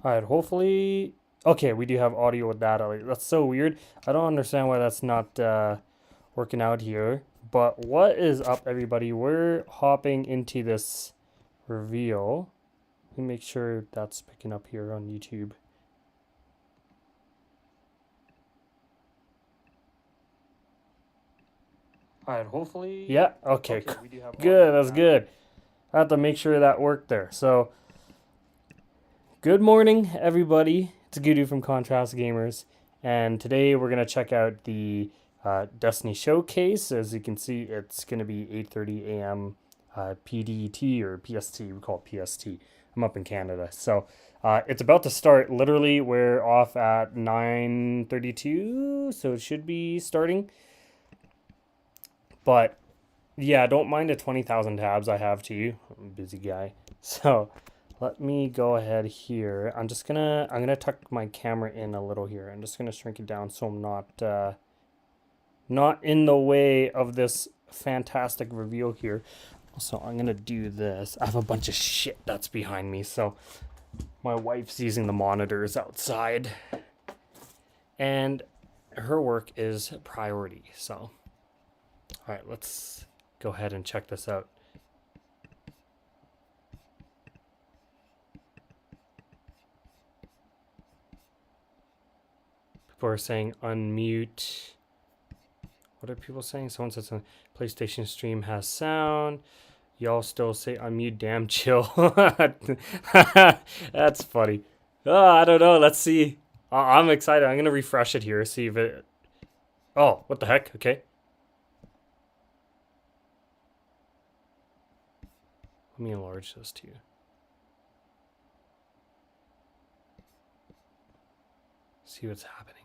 All right, hopefully. Okay, we do have audio with that. That's so weird. I don't understand why that's not working out here. But what is up, everybody? We're hopping into this reveal. Let me make sure that's picking up here on YouTube. All right, hopefully. Yeah, okay. We do have good, that's good. I have to make sure that worked there. So, good morning, everybody. It's Gudu from Contrast Gamers. And today we're going to check out the Destiny Showcase. As you can see, it's going to be 8:30 a.m. PDT or PST. We call it PST. I'm up in Canada. So, it's about to start. Literally, we're off at 9:32, so it should be starting. But yeah, don't mind the 20,000 tabs I have to you. I'm a busy guy. So let me go ahead here. I'm gonna tuck my camera in a little here. I'm just gonna shrink it down so I'm not in the way of this fantastic reveal here. So I'm gonna do this. I have a bunch of shit that's behind me. So my wife's using the monitors outside, and her work is priority. So all right, let's go ahead and check this out. People are saying unmute. What are people saying? Someone says the PlayStation stream has sound. Y'all still say unmute. Damn, chill. That's funny. Oh, I don't know. Let's see. I'm excited. I'm gonna refresh it here. See if it. Oh, what the heck? Okay. Let me enlarge this too. See what's happening.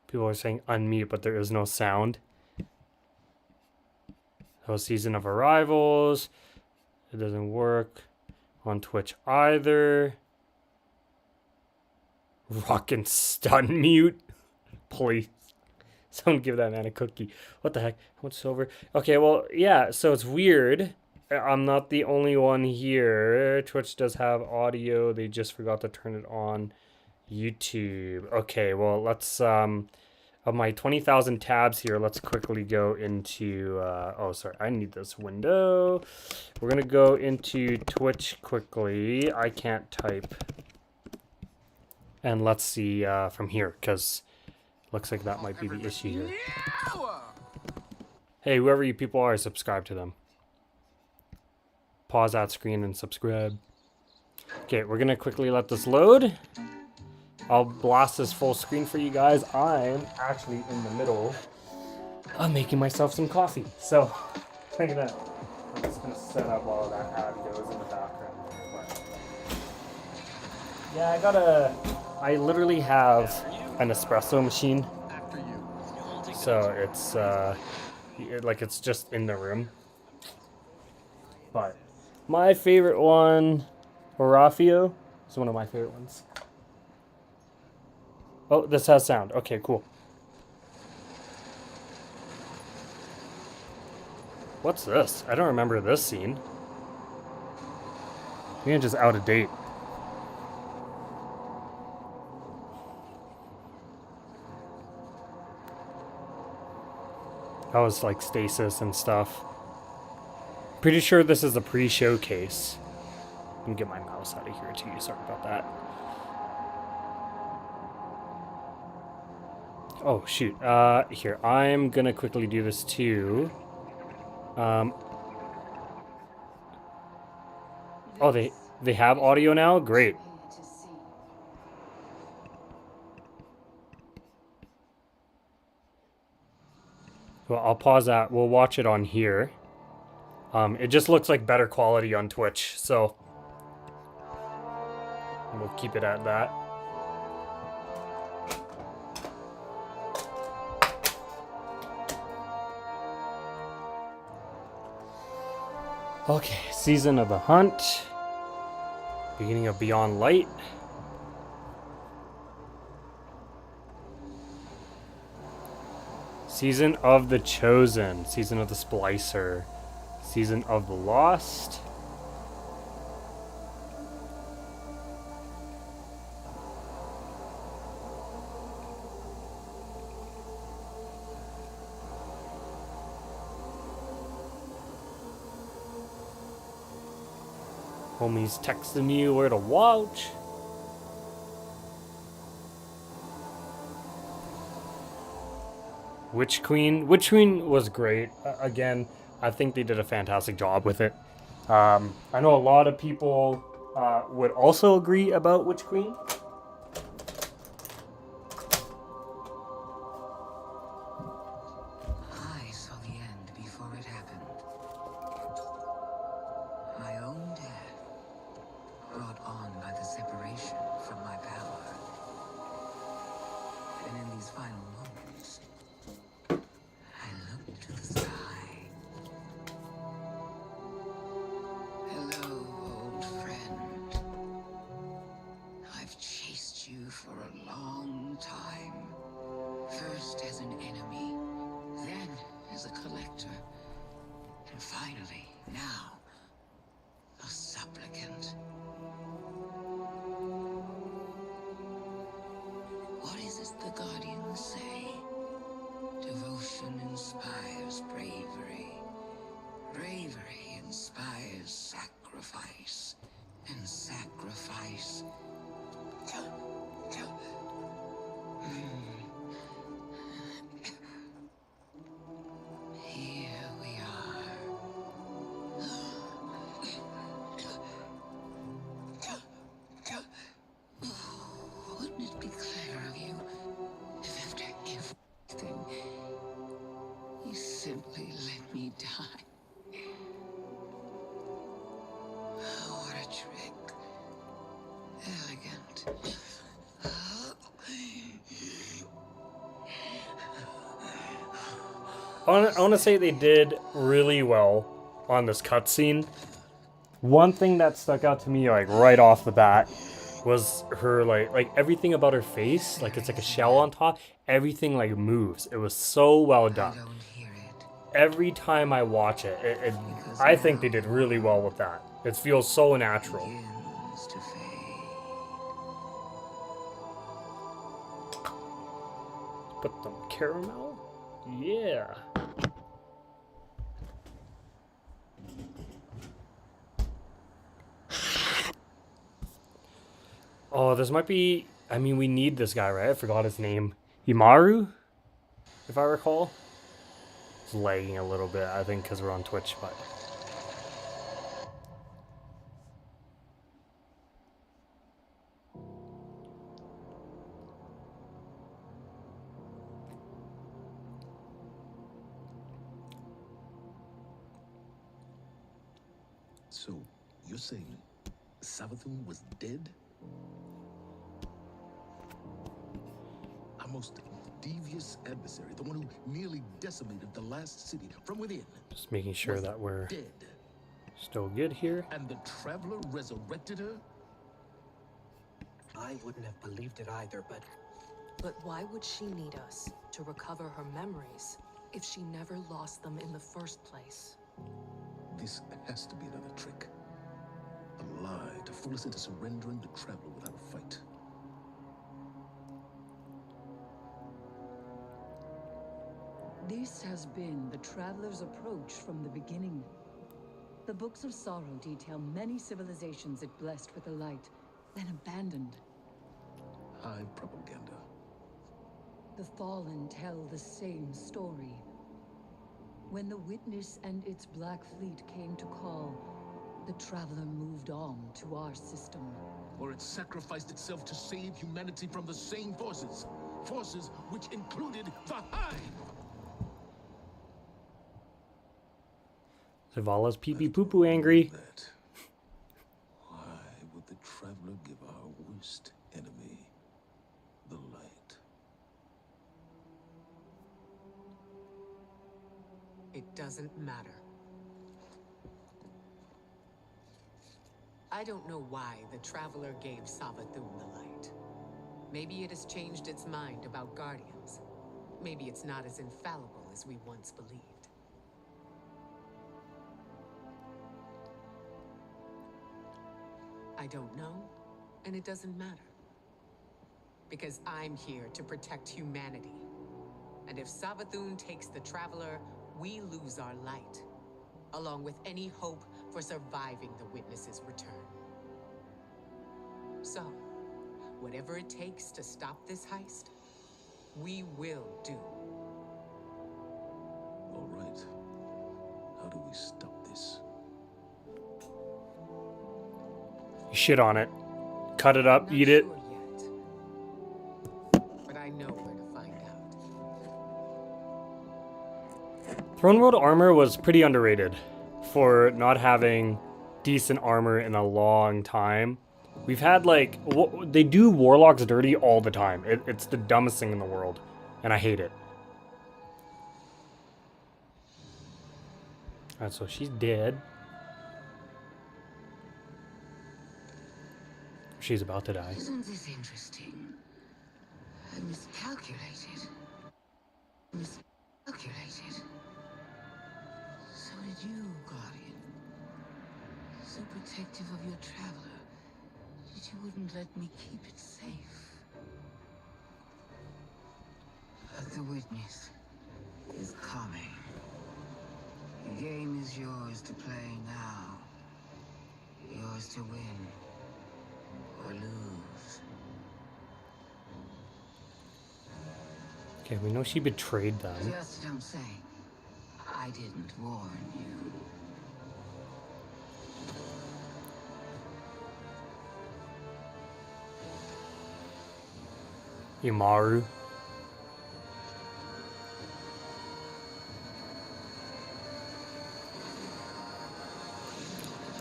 People are saying unmute, but there is no sound. No season of arrivals. It doesn't work on Twitch either. Rockin' stun mute. Please. Someone give that man a cookie. What the heck? How much silver? Okay, well, yeah, so it's weird. I'm not the only one here. Twitch does have audio. They just forgot to turn it on YouTube. Okay, well, let's of my 20,000 tabs here, let's quickly go into oh, sorry. I need this window. We're going to go into Twitch quickly. I can't type. And let's see from here, because looks like that might be the issue here. Hey, whoever you people are, subscribe to them. Pause that screen and subscribe. Okay, we're gonna quickly let this load. I'll blast this full screen for you guys. I'm actually in the middle of making myself some coffee. So, check it out. I'm just gonna set up while that ad goes in the background. But yeah, I literally have an espresso machine. So it's like it's just in the room. But my favorite one, Orafio, is one of my favorite ones. Oh, this has sound. Okay, cool. What's this? I don't remember this scene. Maybe I'm just out of date. That was like stasis and stuff. Pretty sure this is a pre-showcase. Let me get my mouse out of here too. Sorry about that. Oh shoot. Here, I'm gonna quickly do this too. Oh, they have audio now? Great. Well, I'll pause that. We'll watch it on here. It just looks like better quality on Twitch, so we'll keep it at that. Okay, Season of the Hunt. Beginning of Beyond Light. Season of the Chosen. Season of the Splicer. Season of the Lost. Homie's texting you where to watch. Witch Queen. Witch Queen was great. Again, I think they did a fantastic job with it. I know a lot of people would also agree about Witch Queen. I saw the end before it happened. My own death, brought on by the separation from my power. And in these final moments, I looked to the sky. Hello, old friend. I've chased you for a long time. First as an enemy, then as a collector, and finally, now, a supplicant. What is it the Guardians say? Devotion inspires bravery. Bravery inspires sacrifice. And sacrifice... Here we are. Wouldn't it be clever of you if after everything, you simply let me die? What a trick. Elegant. I want to say they did really well on this cutscene. One thing that stuck out to me, like right off the bat, was her like everything about her face, like it's like a shell on top. Everything like moves. It was so well done. Every time I watch it, I think they did really well with that. It feels so natural. Put some caramel. Yeah. Oh, this might be... I mean, we need this guy, right? I forgot his name. Imaru? If I recall. It's lagging a little bit, I think, because we're on Twitch, but... So, you're saying Savathun was dead? Our most devious adversary, the one who nearly decimated the last city from within. Just making sure that we're dead. Still good here. And the Traveler resurrected her? I wouldn't have believed it either, but... But why would she need us to recover her memories if she never lost them in the first place? This has to be another trick. A lie to fool us into surrendering the Traveler without a fight. This has been the Traveler's approach from the beginning. The Books of Sorrow detail many civilizations it blessed with the light, then abandoned. High propaganda. The Fallen tell the same story. When the Witness and its Black Fleet came to call, the Traveler moved on to our system. Or it sacrificed itself to save humanity from the same forces. Forces which included the Hive! Zavala's pee-pee-poo-poo angry. Why would the Traveler give our worst enemy the light? It doesn't matter. I don't know why the Traveler gave Savathun the light. Maybe it has changed its mind about Guardians. Maybe it's not as infallible as we once believed. I don't know, and it doesn't matter. Because I'm here to protect humanity. And if Savathun takes the Traveler, we lose our light, along with any hope for surviving the Witness's return. So, whatever it takes to stop this heist, we will do. All right. How do we stop this? Shit on it. Cut it up, Not eat it. sure yet, but I know where to find out. Throne World armor was pretty underrated for not having decent armor in a long time. We've had like, they do warlocks dirty all the time. It's the dumbest thing in the world, and I hate it. Alright, so she's dead. She's about to die. Isn't this interesting? I miscalculated. Miscalculated. So did you, Guardian. So protective of your Traveler that you wouldn't let me keep it safe. But the Witness is coming. The game is yours to play now. Yours to win. Or lose. Okay, we know she betrayed them. Just don't say I didn't warn you. Imaru.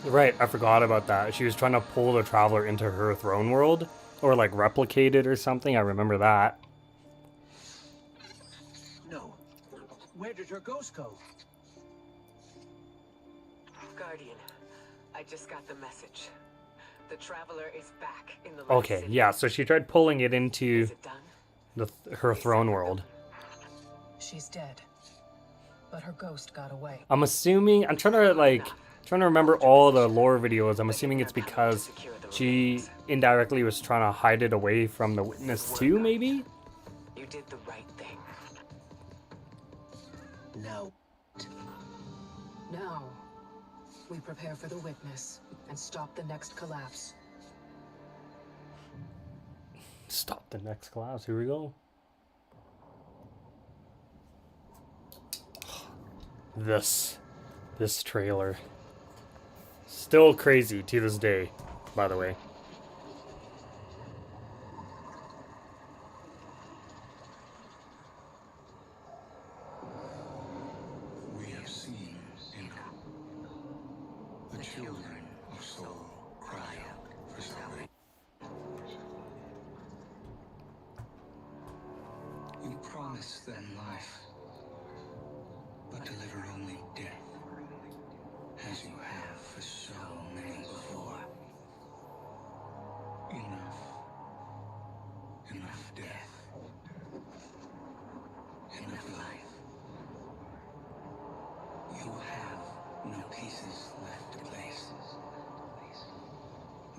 Right, I forgot about that. She was trying to pull the Traveler into her throne world, or like replicate it or something. I remember that. No. Where did her ghost go? Guardian, I just got the message. The Traveler is back in the Okay, city. yeah, so she tried pulling it into Is it done? her throne world. She's dead. But her ghost got away. I'm assuming, I'm trying to remember all the lore videos. I'm assuming it's because she indirectly was trying to hide it away from the Witness too, maybe? You did the right thing. No. Now, we prepare for the Witness and stop the next collapse. Stop the next collapse. Here we go. This trailer. Still crazy to this day, by the way. We have seen enough. The children of Soul cry out for salvation. You promised them life, but deliver only death, as you have for so many before. Enough. Enough death. Enough life. You have no pieces left to place.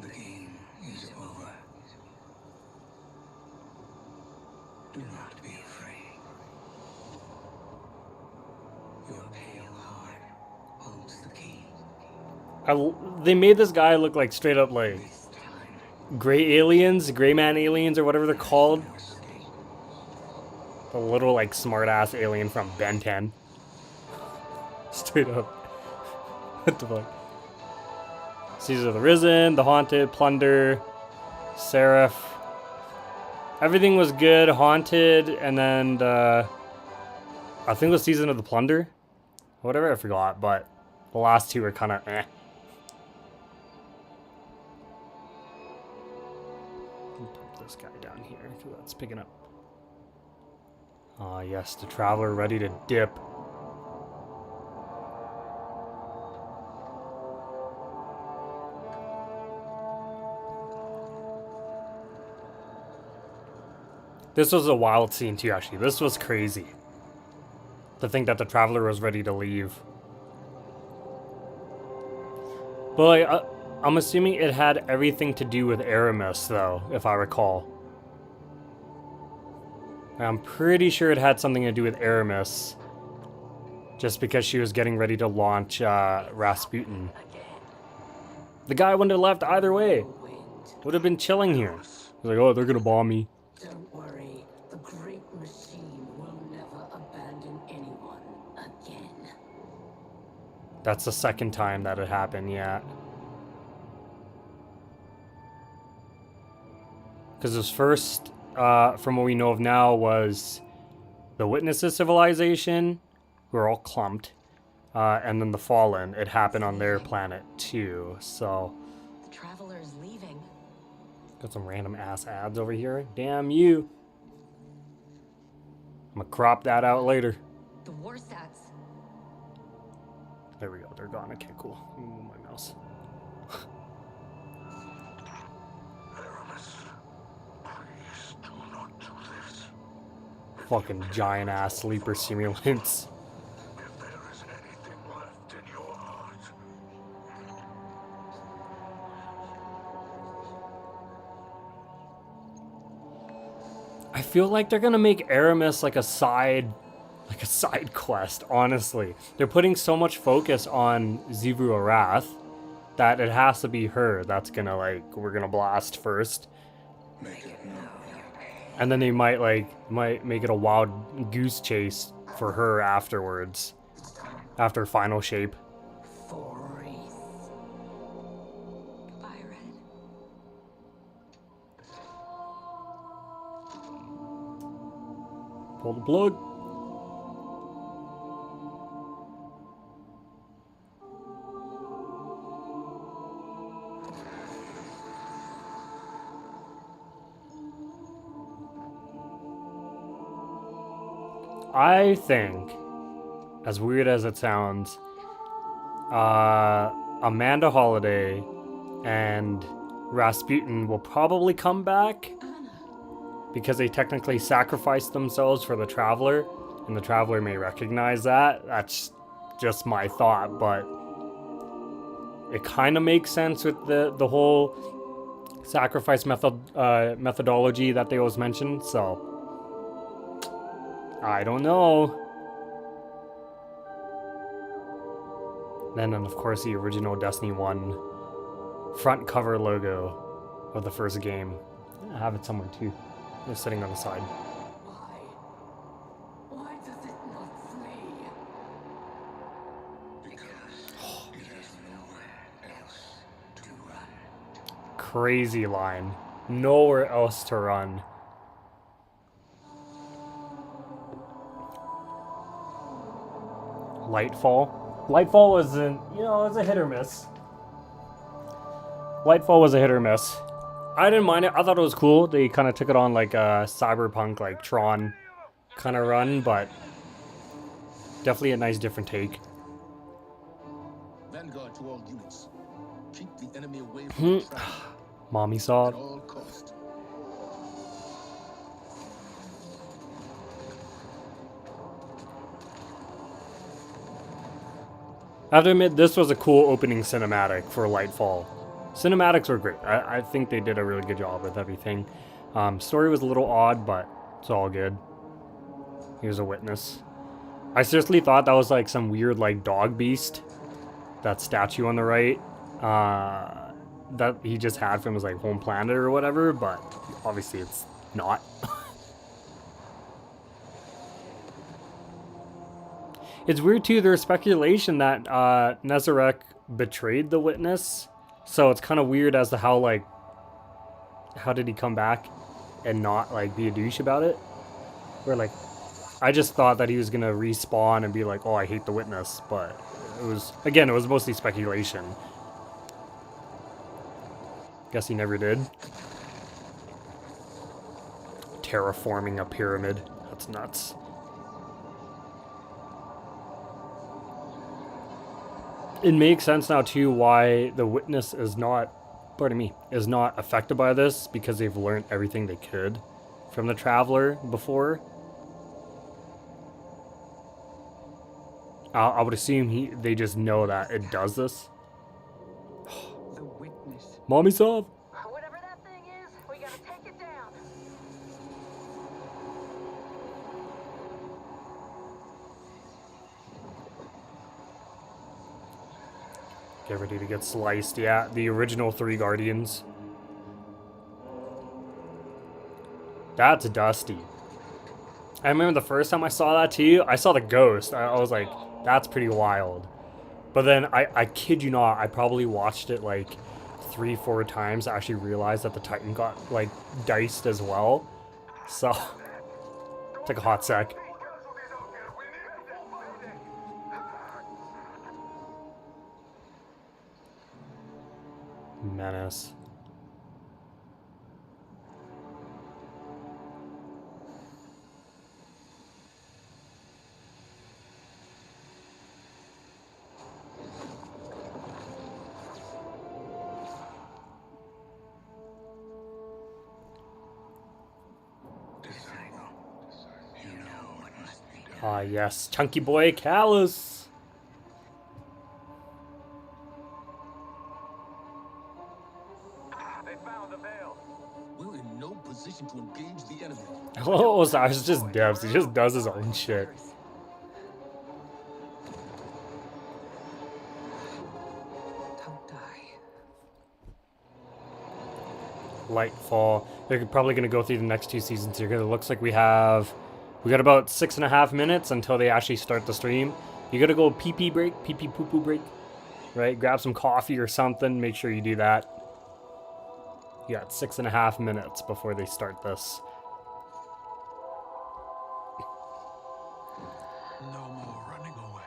The game is over. Do not be afraid. Your pale heart holds the key. They made this guy look like straight up like This time, gray aliens, gray man aliens, or whatever they're called. no escape. The little like smart ass alien from Ben 10. Straight up. What the fuck? Caesar the Risen, the Haunted, Plunder, Seraph. Everything was good, Haunted, and then I think the Season of the Plunder. Whatever, I forgot, but the last two are kind of eh. Put this guy down here, because that's picking up. Ah, yes, the Traveler ready to dip. This was a wild scene too, actually. This was crazy. To think that the Traveler was ready to leave. But like, I'm assuming it had everything to do with Aramis, though, if I recall. I'm pretty sure it had something to do with Aramis. Just because she was getting ready to launch Rasputin. The guy wouldn't have left either way. Would have been chilling here. He's like, oh, they're gonna bomb me. Don't worry, the great machine will never abandon anyone again. That's the second time that it happened, yeah. Because his first, from what we know of now, was the Witnesses civilization, who are all clumped, and then the Fallen. It happened on their planet too, so... The Traveler is leaving. Got some random ass ads over here. Damn you. I'm gonna crop that out later. The war stats. There we go, they're gone. Okay, cool. Let me move my mouse. Aramis, please do not do this. Fucking giant ass sleeper simulants. If there is anything left in your heart, I feel like they're gonna make Aramis like a side quest, honestly. They're putting so much focus on Xivu Arath that it has to be her that's gonna, like, we're gonna blast first. make it known. And then they might make it a wild goose chase for her afterwards. After final shape. For Wreath. Goodbye, Red. Pull the plug. I think, as weird as it sounds, Amanda Holiday and Rasputin will probably come back because they technically sacrificed themselves for the Traveler, and the Traveler may recognize that. That's just my thought, but it kind of makes sense with the whole sacrifice methodology that they always mention, so I don't know. Then, of course, the original Destiny 1 front cover logo of the first game. I have it somewhere too. It's sitting on the side. Why? Why does it not flee? Because it has nowhere else to run. Crazy line. Nowhere else to run. Lightfall. Lightfall was it was a hit or miss. Lightfall was a hit or miss. I didn't mind it. I thought it was cool. They kind of took it on like a cyberpunk, like Tron kind of run, but definitely a nice different take. Vanguard to all units. Keep the enemy away from the traveler Mommy saw at it. all cost. I have to admit, this was a cool opening cinematic for Lightfall. Cinematics were great. I think they did a really good job with everything. Story was a little odd, but it's all good. Here's a witness. I seriously thought that was like some weird like dog beast. That statue on the right. That he just had from his like home planet or whatever, but obviously it's not. It's weird too, there's speculation that Nezarec betrayed the witness. So it's kind of weird as to how did he come back and not like be a douche about it? Where like, I just thought that he was gonna respawn and be like, oh, I hate the witness, but it was mostly speculation. Guess he never did. Terraforming a pyramid. That's nuts. It makes sense now too why the witness is not affected by this, because they've learned everything they could from the Traveler before. I would assume they just know that it does this. The witness. Mommy Sov! Whatever that thing is, we gotta take it down. Get ready to get sliced. Yeah, the original 3 Guardians. That's dusty. I remember the first time I saw that too, I saw the ghost. I was like, that's pretty wild. But then I kid you not, I probably watched it like 3-4 times to actually realize that the Titan got like diced as well. So, took a hot sec. Menace. Ah, yes, chunky boy Callus. They found the veil. We're in no position to engage the enemy. Oh, Osiris just devs. He just does his own shit. Don't die. Lightfall. They're probably going to go through the next 2 seasons here because it looks like we got about 6.5 minutes until they actually start the stream. You got to go pee-pee break, pee-pee poo-poo break, right? Grab some coffee or something. Make sure you do that. You got 6.5 minutes before they start this. No more running away.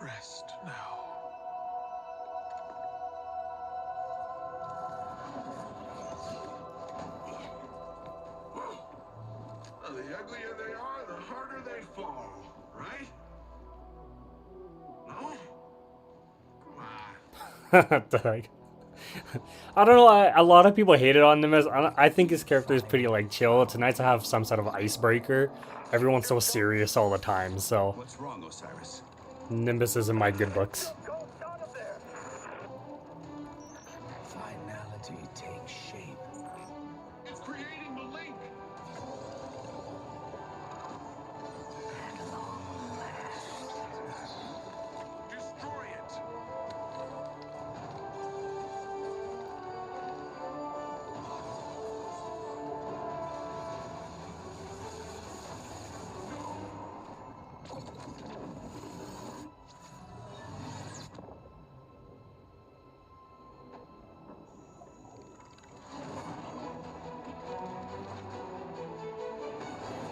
Rest now. The uglier they are, the harder they fall, right? No? Come on. What the heck? I don't know. A lot of people hated on Nimbus. I think his character is pretty like chill. It's nice to have some sort of icebreaker. Everyone's so serious all the time, so What's wrong, Osiris? Nimbus is in my good books. Finality takes shape. It's creating the link. At long last. Destroy it.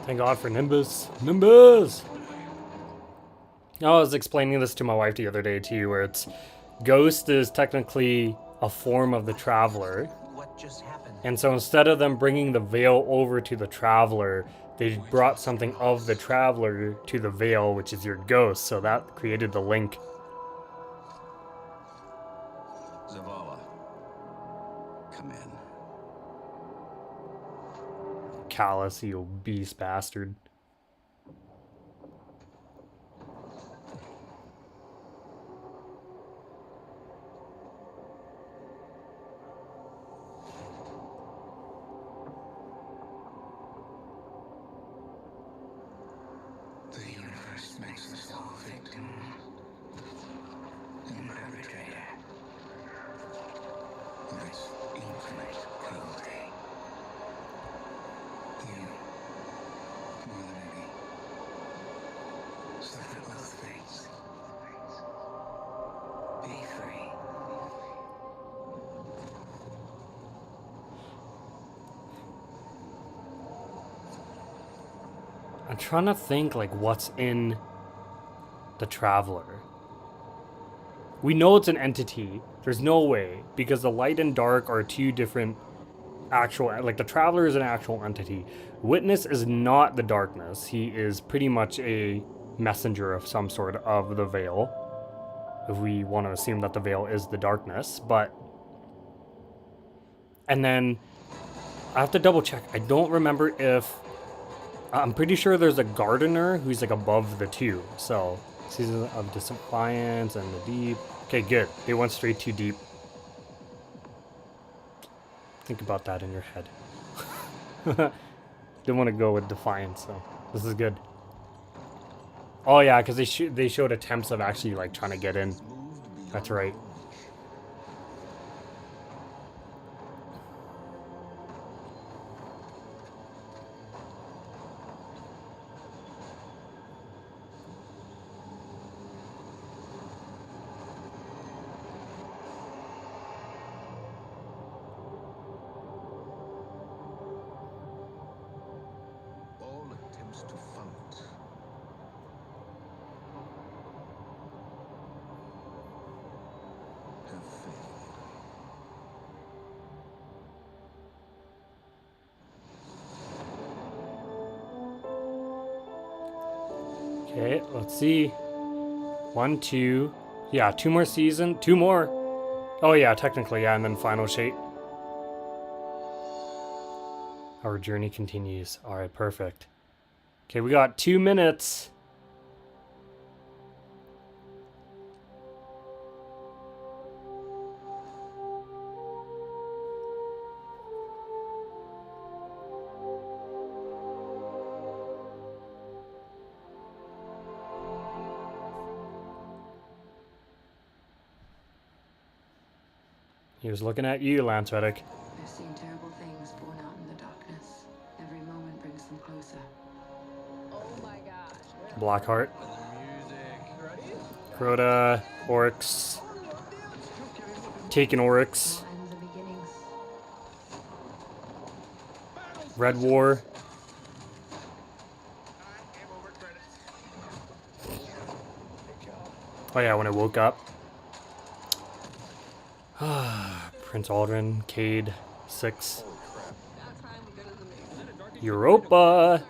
Thank God for Nimbus. Nimbus! I was explaining this to my wife the other day too, where it's Ghost is technically a form of the Traveler. What just happened? And so instead of them bringing the veil over to the Traveler, they brought something of the Traveler to the veil, which is your Ghost. So that created the link. Zavala. Come in. Callous, you obese bastard. The universe makes us all victim and perpetrator of its infinite cruelty. You, more than any, suffer both fates. Be free. I'm trying to think like what's in the Traveler. We know it's an entity. There's no way, because the light and dark are 2 different actual, like the Traveler is an actual entity. Witness is not the darkness. He is pretty much a messenger of some sort of the veil, if we want to assume that the veil is the darkness. But And then I have to double check. I don't remember if... I'm pretty sure there's a gardener who's like above the two. So, Season of Defiance and the Deep. Okay, good. They went straight too deep. Think about that in your head. Didn't want to go with Defiance, so this is good. Oh yeah, because they showed attempts of actually like trying to get in. That's right. All attempts to fight have failed. Okay, let's see. 1, 2. Yeah, 2 more season. 2 more. Oh yeah, technically, yeah, and then final shape. Our journey continues. Alright, perfect. Okay, we got 2 minutes. He was looking at you, Lance Reddick. I've seen terrible things born out in the darkness. Every moment brings them closer. Oh my gosh. Blackheart. Crota, Oryx. Taken Oryx. All ends are beginnings. Red War. Oh yeah, when I woke up. Prince Aldrin, Cade, 6. Europa.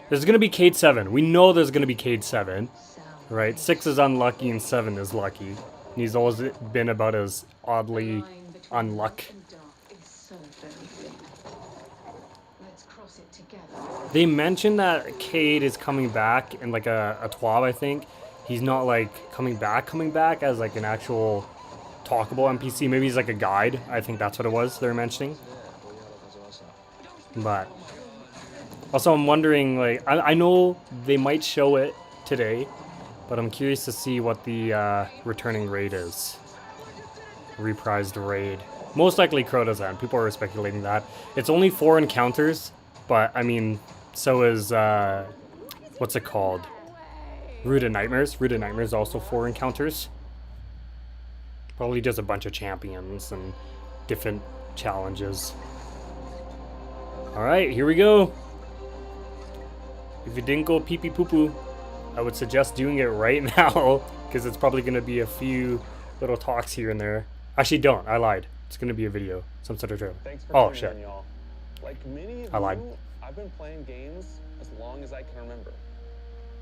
There's gonna be Cade 7. We know there's gonna be Cade 7. Right? 6 is unlucky and 7 is lucky. And he's always been about as oddly unluck. They mentioned that Cade is coming back in like a TWAB, I think. He's not like coming back as like an actual talkable NPC. Maybe he's like a guide. I think that's what it was they were mentioning. But also I'm wondering, like, I know they might show it today, but I'm curious to see what the returning raid is. Reprised raid. Most likely Crota's End. People are speculating that. It's only 4 encounters, but I mean, so is what's it called? Root of Nightmares. Root of Nightmares also 4 encounters. Probably just a bunch of champions and different challenges. Alright, here we go. If you didn't go pee pee poo poo, I would suggest doing it right now, because it's probably going to be a few little talks here and there. Actually, don't. I lied. It's going to be a video. Some sort of trailer. Oh, shit. In, y'all. Like many of I lied. you, I've been playing games as long as I can remember.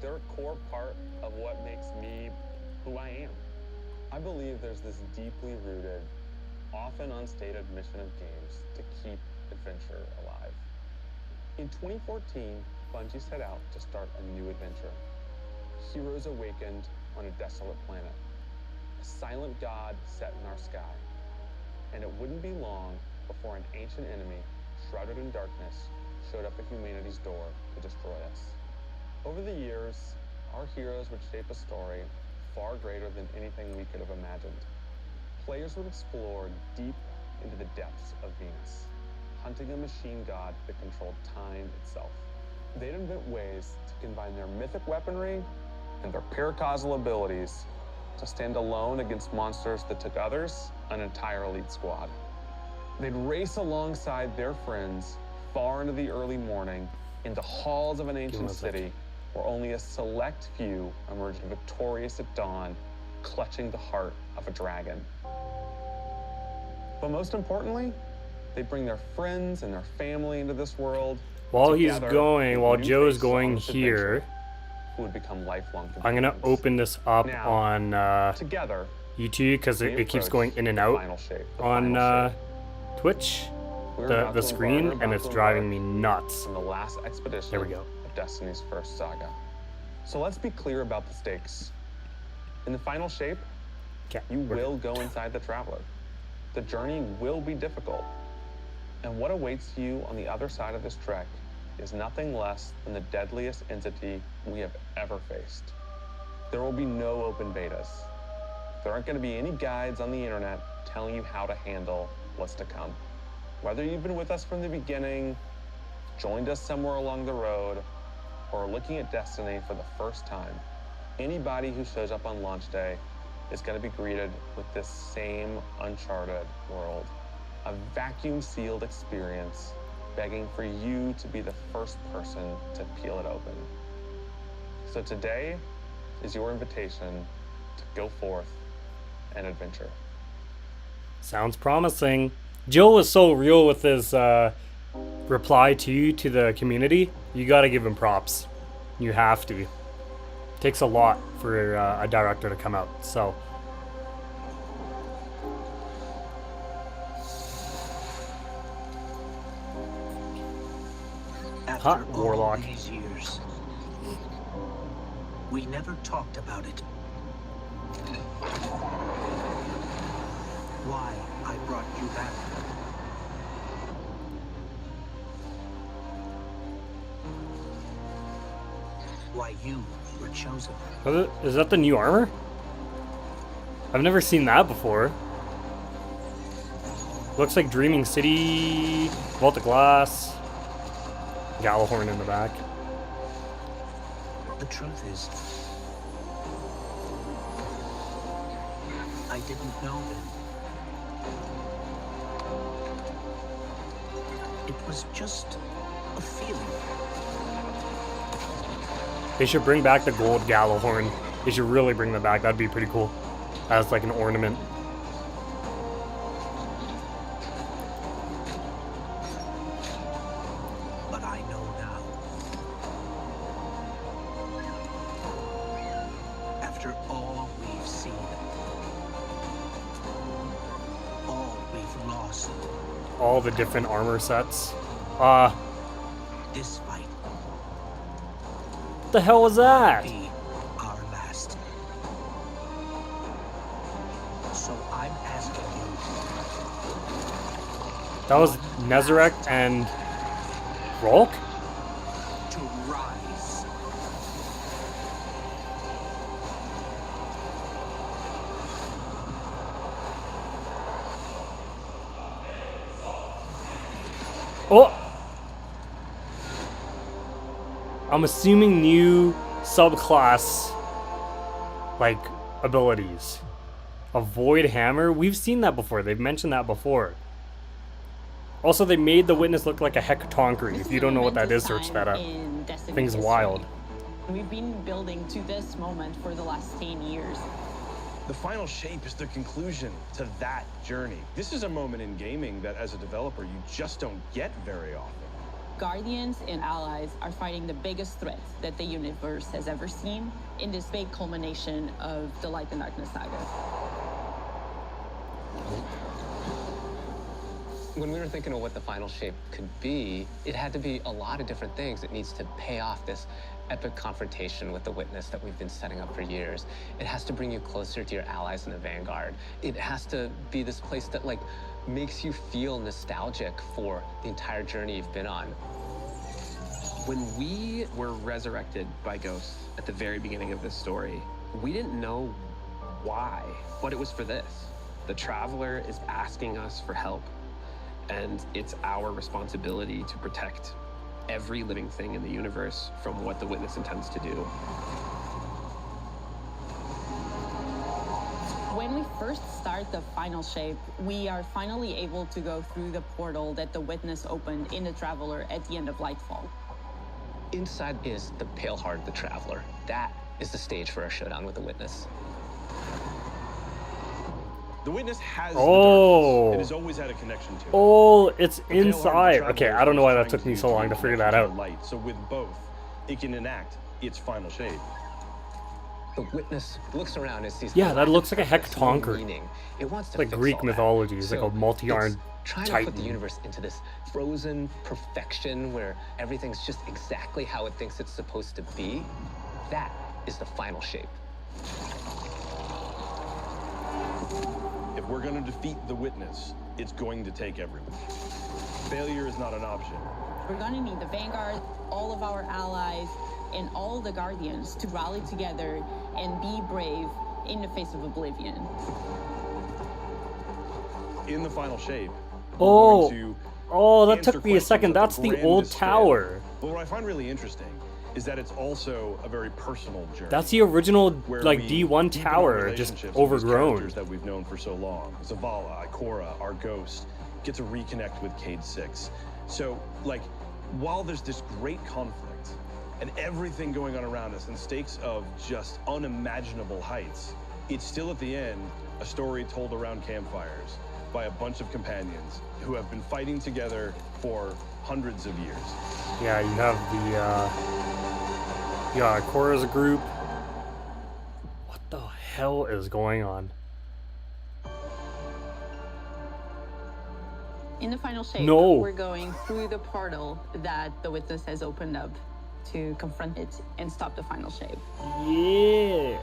They're a core part of what makes me who I am. I believe there's this deeply rooted, often unstated mission of games to keep adventure alive. In 2014, Bungie set out to start a new adventure. Heroes awakened on a desolate planet. A silent god set in our sky. And it wouldn't be long before an ancient enemy, shrouded in darkness, showed up at humanity's door to destroy us. Over the years, our heroes would shape a story far greater than anything we could have imagined. Players would explore deep into the depths of Venus, hunting a machine god that controlled time itself. They'd invent ways to combine their mythic weaponry and their paracausal abilities to stand alone against monsters that took others an entire elite squad. They'd race alongside their friends far into the early morning into halls of an ancient city where only a select few emerged victorious at dawn, clutching the heart of a dragon. But most importantly, they bring their friends and their family into this world. While he's going, while Joe's going here, who would become lifelong companions. I'm gonna open this up now, on together, YouTube because it keeps going in and out on Twitch. the screen, and it's driving me nuts. On the last expedition There we go. of Destiny's first saga. So let's be clear about the stakes. In the final shape, you will go inside the Traveler. The journey will be difficult. And what awaits you on the other side of this trek is nothing less than the deadliest entity we have ever faced. There will be no open betas. There aren't going to be any guides on the internet telling you how to handle what's to come. Whether you've been with us from the beginning, joined us somewhere along the road, or are looking at Destiny for the first time, anybody who shows up on launch day is going to be greeted with this same uncharted world. A vacuum-sealed experience begging for you to be the first person to peel it open. So today is your invitation to go forth and adventure. Sounds promising. Joe was so real with his reply to the community. You gotta give him props. You have to. It takes a lot for a director to come out, so. After Warlock. all these years, we never talked about it. Why I brought you back. Why you were chosen. Is that the new armor? I've never seen that before. Looks like Dreaming City, Vault of Glass, Gallahorn in the back. The truth is, I didn't know then. It was just a feeling. They should bring back the gold Gallahorn. They should really bring them back. That'd be pretty cool. As like an ornament. But I know now. After all we've seen, all we've lost. All the different armor sets. This fight. What the hell was that? Be our last. So I'm asking you. That was Nezarec and Rolk? To rise. Oh! I'm assuming new subclass, like, abilities. A Void Hammer? We've seen that before. They've mentioned that before. Also, they made the Witness look like a Hecatonchire. If you don't know what that is, search that up. Thing's wild. We've been building to this moment for the last 10 years. The final shape is the conclusion to that journey. This is a moment in gaming that, as a developer, you just don't get very often. Guardians and allies are fighting the biggest threat that the universe has ever seen in this big culmination of the Light and Darkness saga. When we were thinking of what the final shape could be, it had to be a lot of different things. It needs to pay off this epic confrontation with the Witness that we've been setting up for years. It has to bring you closer to your allies in the Vanguard. It has to be this place that, like, makes you feel nostalgic for the entire journey you've been on. When we were resurrected by Ghost at the very beginning of this story, we didn't know why, but it was for this. The Traveler is asking us for help, and it's our responsibility to protect every living thing in the universe from what the Witness intends to do. When we first start the final shape, we are finally able to go through the portal that the Witness opened in the Traveler at the end of Lightfall. Inside is the Paleheart of the Traveler. That is the stage for our showdown with the Witness. The Witness has Oh. the darkness. It has always had a connection to it. Oh, it's The Paleheart of the inside. Traveler Okay, is I don't know why that trying took me to so long to figure that connect out. Light. So with both, it can enact its final shape. The witness looks around and sees. Yeah, that looks like a Hecatonkr. Meaning. It wants to like fix Greek all that. mythology. It's like a multi-armed Trying to titan. put the universe into this frozen perfection where everything's just exactly how it thinks it's supposed to be. That is the final shape. If we're going to defeat the Witness, it's going to take everyone. Failure is not an option. We're gonna need the Vanguard, all of our allies, and all the Guardians to rally together and be brave in the face of Oblivion. In the final shape, Oh, we're going to oh, that answer took me a second. questions That's at the old grandest tower. scale. But what I find really interesting is that it's also a very personal journey. That's the original, where like, we D1 deepen tower, our just relationships with these overgrown. characters that we've known for so long. Zavala, Ikora, our ghost, get to reconnect with Cayde 6. So, like, while there's this great conflict and everything going on around us and stakes of just unimaginable heights, it's still at the end a story told around campfires by a bunch of companions who have been fighting together for hundreds of years. Yeah, you have the, Ikora's group. What the hell is going on? In the final shape, No. we're going through the portal that the Witness has opened up to confront it and stop the final shape. Yeah.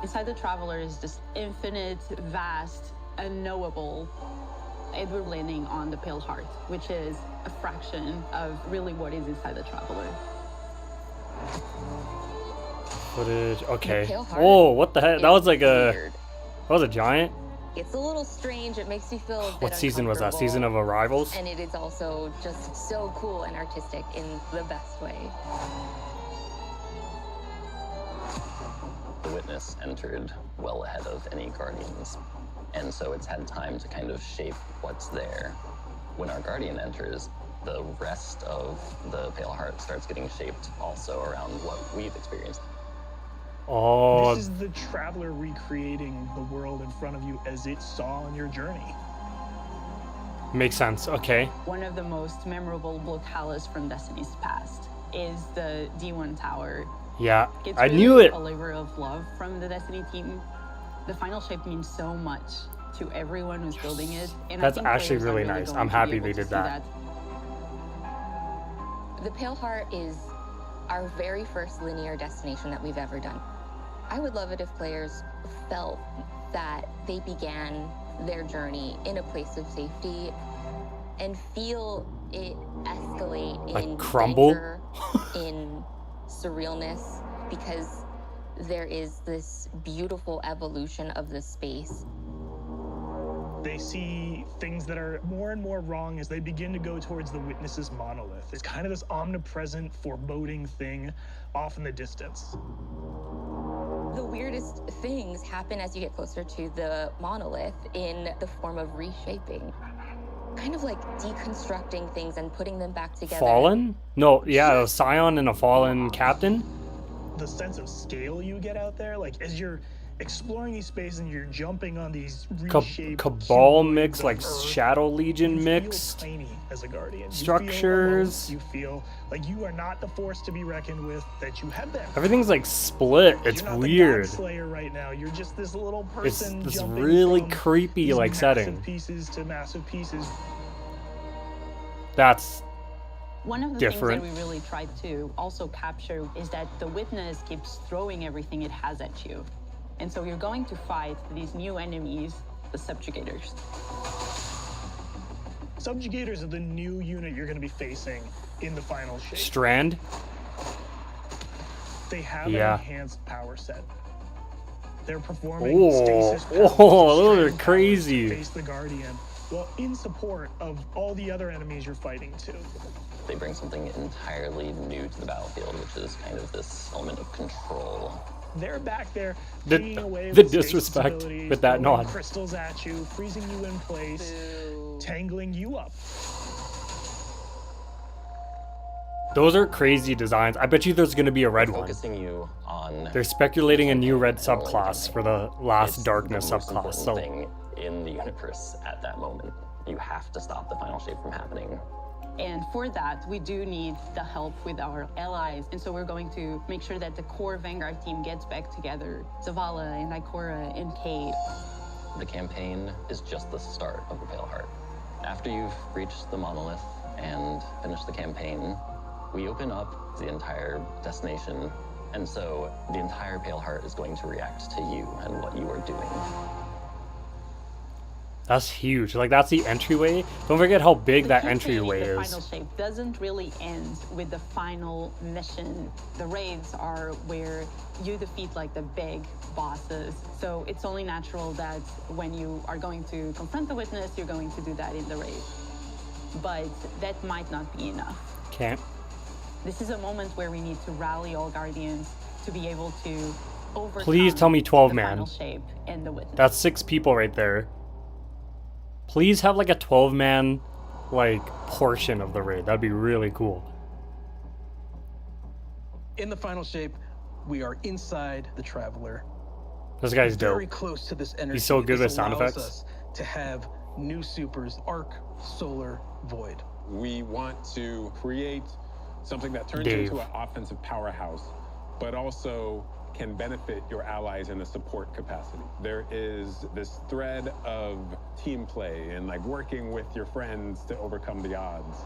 Inside the Traveler is this infinite, vast, unknowable. And we're landing on the Pale Heart, which is a fraction of really what is inside the Traveler. Footage. Okay. Pale Heart Oh, what the heck? That was like weird. That was a giant. It's a little strange. It makes you feel a bit What season was that? Season of uncomfortable. Arrivals? And it is also just so cool and artistic in the best way. The Witness entered well ahead of any Guardians, and so it's had time to kind of shape what's there. When our Guardian enters, the rest of the Pale Heart starts getting shaped also around what we've experienced. Oh. This is the Traveler recreating the world in front of you as it saw on your journey. Makes sense. Okay. One of the most memorable locales from Destiny's past is the D1 tower. Yeah, It's I really knew it. a labor of love from the Destiny team. The final shape means so much to everyone who's building it. And That's I think actually players are really nice. going I'm to be happy able they to did see that. The Pale Heart is our very first linear destination that we've ever done. I would love it if players felt that they began their journey in a place of safety and feel it escalate Like in crumble? danger, in surrealness, because there is this beautiful evolution of the space. They see things that are more and more wrong as they begin to go towards the Witness's monolith. It's kind of this omnipresent, foreboding thing off in the distance. The weirdest things happen as you get closer to the monolith in the form of reshaping. Kind of like deconstructing things and putting them back together. Fallen? No, yeah, a Scion and a fallen captain. The sense of scale you get out there, like as you're exploring these spaces and you're jumping on these reshaped Cabal mix, like Shadow Legion you mixed. feel tiny as a Guardian. Structures. You feel like you are not the force to be reckoned with, that you have them. Everything's like split. It's You're not weird. The God Slayer right now. You're just this little It's person this jumping really from creepy these like massive setting. pieces to massive pieces. That's One of the different. things that we really tried to also capture is that the Witness keeps throwing everything it has at you. And so you're going to fight these new enemies, the Subjugators. Subjugators are the new unit you're going to be facing in the final shape. Strand. They have Yeah. an enhanced power set. They're performing Oh, stasis powers oh, to those are strand powers crazy. to face the Guardian, well, in support of all the other enemies you're fighting too. They bring something entirely new to the battlefield, which is kind of this element of control. They're back there The- hanging away the with stasis disrespect abilities, with that throwing nod. crystals at you, freezing you in place, tangling you up. Those are crazy designs. I bet you there's going to be a red one. Focusing you on They're speculating a new red subclass for the last darkness the most subclass. important So thing in the universe at that moment. You have to stop the final shape from happening. And for that, we do need the help with our allies. And so we're going to make sure that the core Vanguard team gets back together. Zavala and Ikora and Cayde. The campaign is just the start of the Pale Heart. After you've reached the monolith and finished the campaign, we open up the entire destination. And so the entire Pale Heart is going to react to you and what you are doing. That's huge. Like, that's the entryway. Don't forget how big that entryway The is. final shape doesn't really end with the final mission. The raids are where you defeat like the big bosses. So it's only natural that when you are going to confront the witness, you're going to do that in the raid. But that might not be enough. Okay. This is a moment where we need to rally all Guardians to be able to overcome Please tell me 12 the man. final shape and the witness. That's 6 people right there. Please have like a 12-man like portion of the raid. That'd be really cool. In the final shape, we are inside the Traveler. This guy's dope. Very close to this energy. He's so good This with sound allows effects. us to have new supers, Arc, Solar, Void. We want to create something that turns Dave. into an offensive powerhouse, but also can benefit your allies in a support capacity. There is this thread of team play and like working with your friends to overcome the odds.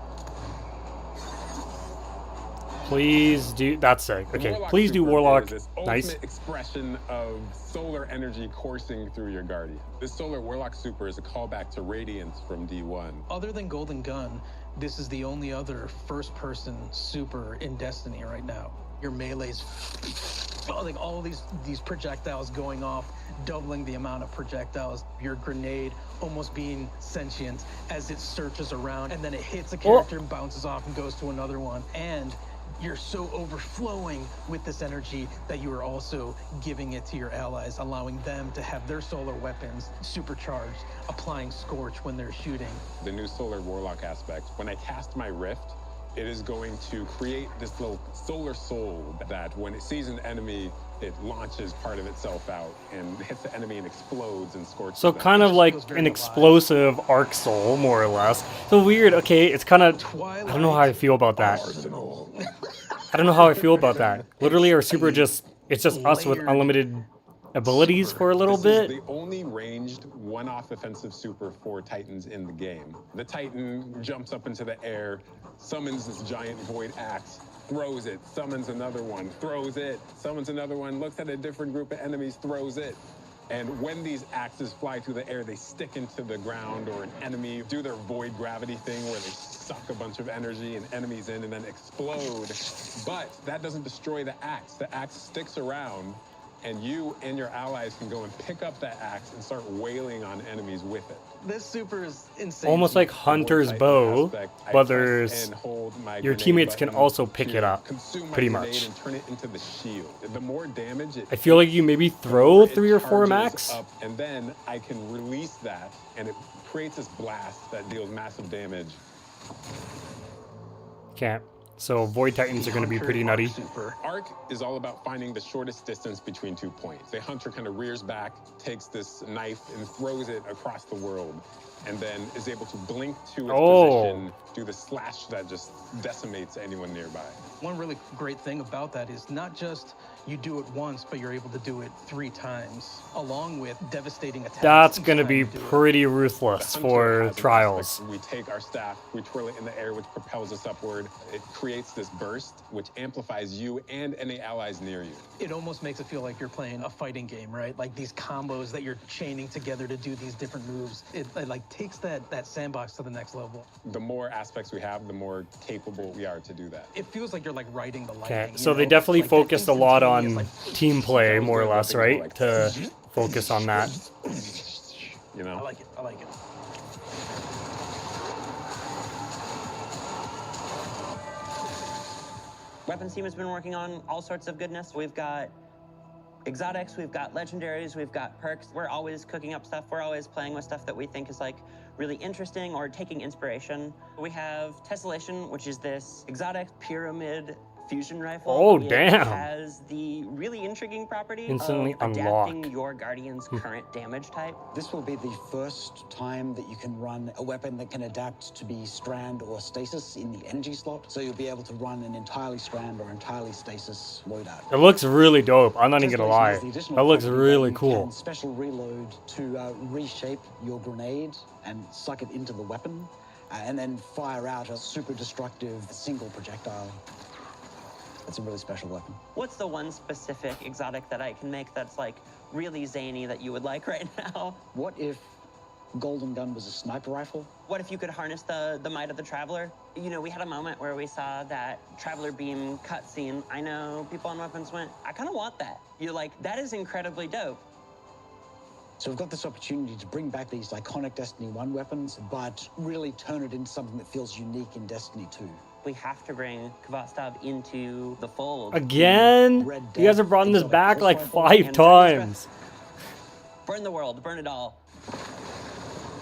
Please do. That's sick. Okay, Warlock please do Super Warlock. is this Nice. ultimate expression of solar energy coursing through your Guardian. This Solar Warlock Super is a callback to Radiance from D1. Other than Golden Gun, this is the only other first-person super in Destiny right now. Your melee's like all these projectiles going off, doubling the amount of projectiles. Your grenade almost being sentient as it searches around, and then it hits a character and bounces off and goes to another one. And you're so overflowing with this energy that you are also giving it to your allies, allowing them to have their solar weapons supercharged, applying Scorch when they're shooting. The new Solar Warlock aspect, when I cast my Rift, it is going to create this little solar soul that when it sees an enemy, it launches part of itself out and hits the enemy and explodes and scorches So them. kind of like an explosive arc soul, more or less. So weird. Okay, it's kind of. I don't know how I feel about that. I don't know how I feel about that. Literally, our super it's just us with unlimited abilities for a little This is bit. the only ranged one-off offensive super for Titans in the game. The Titan jumps up into the air, summons this giant void axe, throws it, summons another one, throws it, summons another one, looks at a different group of enemies, throws it. And when these axes fly through the air, they stick into the ground or an enemy, do their void gravity thing where they suck a bunch of energy and enemies in and then explode. But that doesn't destroy the axe. The axe sticks around, and you and your allies can go and pick up that axe and start wailing on enemies with it. This super is insane. Almost like Hunter's bow, but there's your teammates can also pick it up, Consume my pretty grenade much. and turn it into the shield. The more damage it I feel like you maybe throw 3 or 4 charges max. up, and then I can release that, and it creates this blast that deals massive damage. Can't. So Void Titans are going to be pretty nutty. Arc is all about finding the shortest distance between 2 points. The hunter kind of rears back, takes this knife and throws it across the world, and then is able to blink to its position, do the slash that just decimates anyone nearby. One really great thing about that is not just you do it once, but you're able to do it 3 times, along with devastating attacks. That's each going to time be you do it. pretty ruthless The hunter for has an trials. aspect. We take our staff, we twirl it in the air, which propels us upward. It creates this burst, which amplifies you and any allies near you. It almost makes it feel like you're playing a fighting game, right? Like these combos that you're chaining together to do these different moves. It like takes that sandbox to the next level. The more aspects we have, the more capable we are to do that. It feels like you're like riding the lightning. Okay, you so know? they definitely Like that focused a lot on instantaneous, like, team play, more or less, right? To focus on that. You know? I like it. I like it. Weapons team has been working on all sorts of goodness. We've got exotics, we've got legendaries, we've got perks. We're always cooking up stuff. We're always playing with stuff that we think is like really interesting or taking inspiration. We have Tessellation, which is this exotic pyramid fusion rifle. Oh, It damn. has the really intriguing property Instantly of adapting unlock. your Guardian's current damage type. This will be the first time that you can run a weapon that can adapt to be strand or stasis in the energy slot. So you'll be able to run an entirely strand or entirely stasis loadout. It looks really dope. I'm not even gonna lie. Tesla is the additional That looks property really that you cool. can special reload to reshape your grenade and suck it into the weapon, and then fire out a super destructive single projectile. It's a really special weapon. What's the one specific exotic that I can make that's like really zany that you would like right now? What if Golden Gun was a sniper rifle? What if you could harness the might of the Traveler? You know, we had a moment where we saw that Traveler beam cutscene. I know people on Weapons went, I kind of want that. You're like, that is incredibly dope. So we've got this opportunity to bring back these iconic Destiny 1 weapons, but really turn it into something that feels unique in Destiny 2. We have to bring Kvotov into the fold. Again? You guys have brought this back like 5 times. Burn the world, burn it all.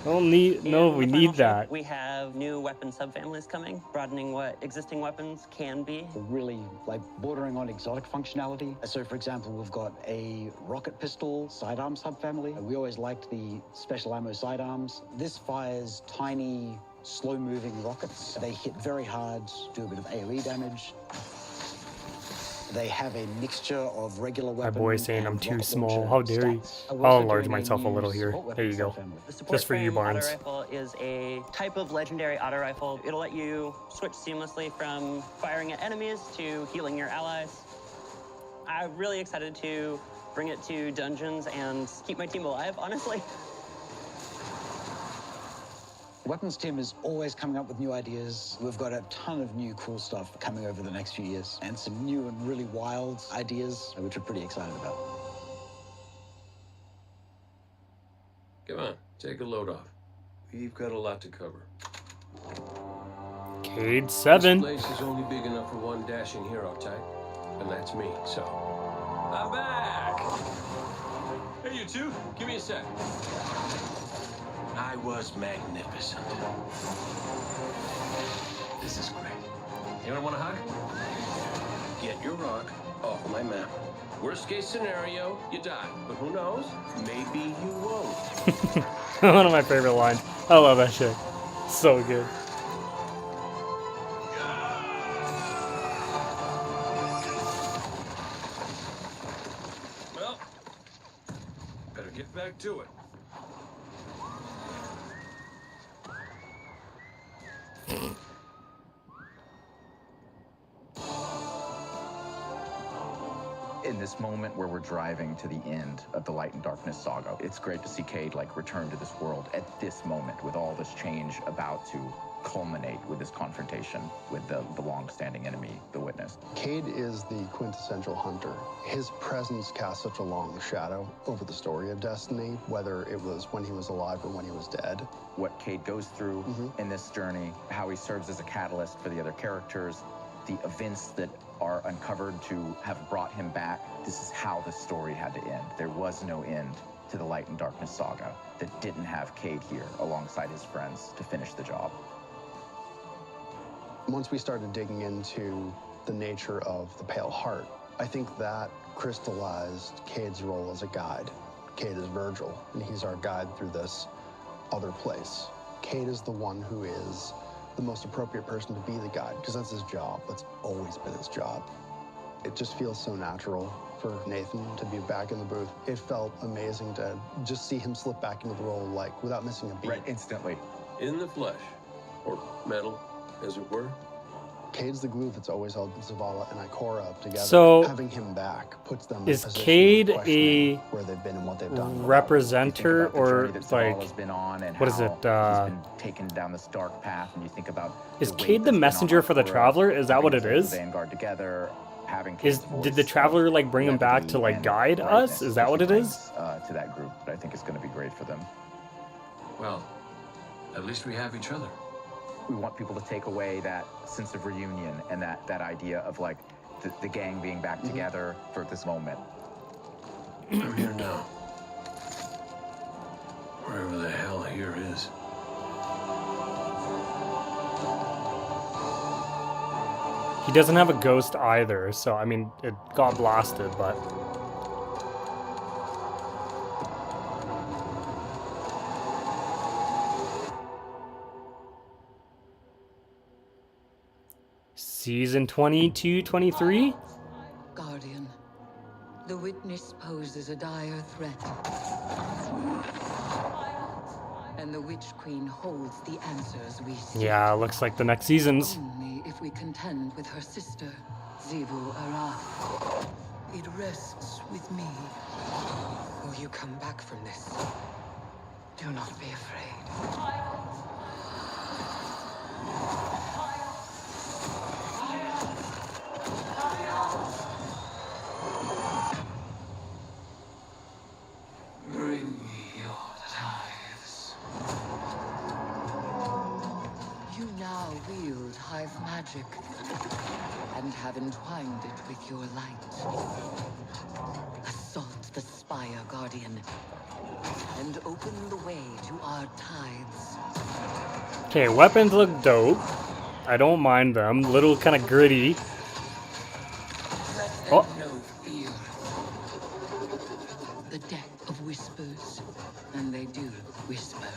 Don't need, no, we need that. We have new weapon subfamilies coming, broadening what existing weapons can be. Really, like, bordering on exotic functionality. So, for example, we've got a rocket pistol sidearm subfamily. We always liked the special ammo sidearms. This fires tiny, slow-moving rockets. They hit very hard, do a bit of AoE damage. They have a mixture of regular weapons. My boy's saying I'm too small. How dare you? I'll enlarge myself a little here. There you go. Just for you, Barnes. Auto rifle is a type of legendary auto rifle. It'll let you switch seamlessly from firing at enemies to healing your allies. I'm really excited to bring it to dungeons and keep my team alive, honestly. The weapons team is always coming up with new ideas. We've got a ton of new cool stuff coming over the next few years, and some new and really wild ideas, which we're pretty excited about. Come on, take a load off. We've got a lot to cover. Cade 7. This place is only big enough for one dashing hero type, and that's me, so... I'm back! Hey, you two, give me a sec. I was magnificent. This is great. Anyone want a hug? Get your rock off my map. Worst case scenario, you die. But who knows? Maybe you won't. One of my favorite lines. I love that shit. So good. Well, better get back to it. In this moment where we're driving to the end of the Light and Darkness saga, it's great to see Cade like return to this world at this moment with all this change about to culminate with this confrontation with the long-standing enemy, the Witness. Cade is the quintessential hunter. His presence casts such a long shadow over the story of Destiny, whether it was when he was alive or when he was dead. What Cade goes through in this journey, how he serves as a catalyst for the other characters, the events that are uncovered to have brought him back. This is how the story had to end. There was no end to the Light and Darkness saga that didn't have Cade here alongside his friends to finish the job. Once we started digging into the nature of the Pale Heart, I think that crystallized Cade's role as a guide. Cade is Virgil, and he's our guide through this other place. Cade is the one who is the most appropriate person to be the guide, because that's his job. That's always been his job. It just feels so natural for Nathan to be back in the booth. It felt amazing to just see him slip back into the role, like, without missing a beat. Right, instantly. In the flesh, or metal, as it were. Cade's the glue that's always held Zavala and Ikora together. So, having him back puts them in is a position Cade of questioning a where they've been and what they've done. representer or like what is it? He's been taken down this dark path, and you think about Is Cade the messenger for the Traveler? Is that what it is? Vanguard together, having Did the Traveler like bring him back to like guide us? Is that what it is? To that group, but I think it's going to be great for them. Well, at least we have each other. We want people to take away that sense of reunion and that idea of like the gang being back together for this moment. I'm here now. Wherever the hell here is. He doesn't have a ghost either, so I mean, it got blasted, but... Season 22-23? Guardian, the witness poses a dire threat. And the Witch Queen holds the answers we seek. Yeah, looks like the next season's. Only if we contend with her sister, Xivu Arath. It rests with me. Will you come back from this? Do not be afraid. Bring me your tithes. You now wield hive magic and have entwined it with your light. Assault the Spire, Guardian, and open the way to our tithes. Okay, weapons look dope. I don't mind them. Little kind of gritty. Oh. No fear. The deck of whispers, and they do whisper.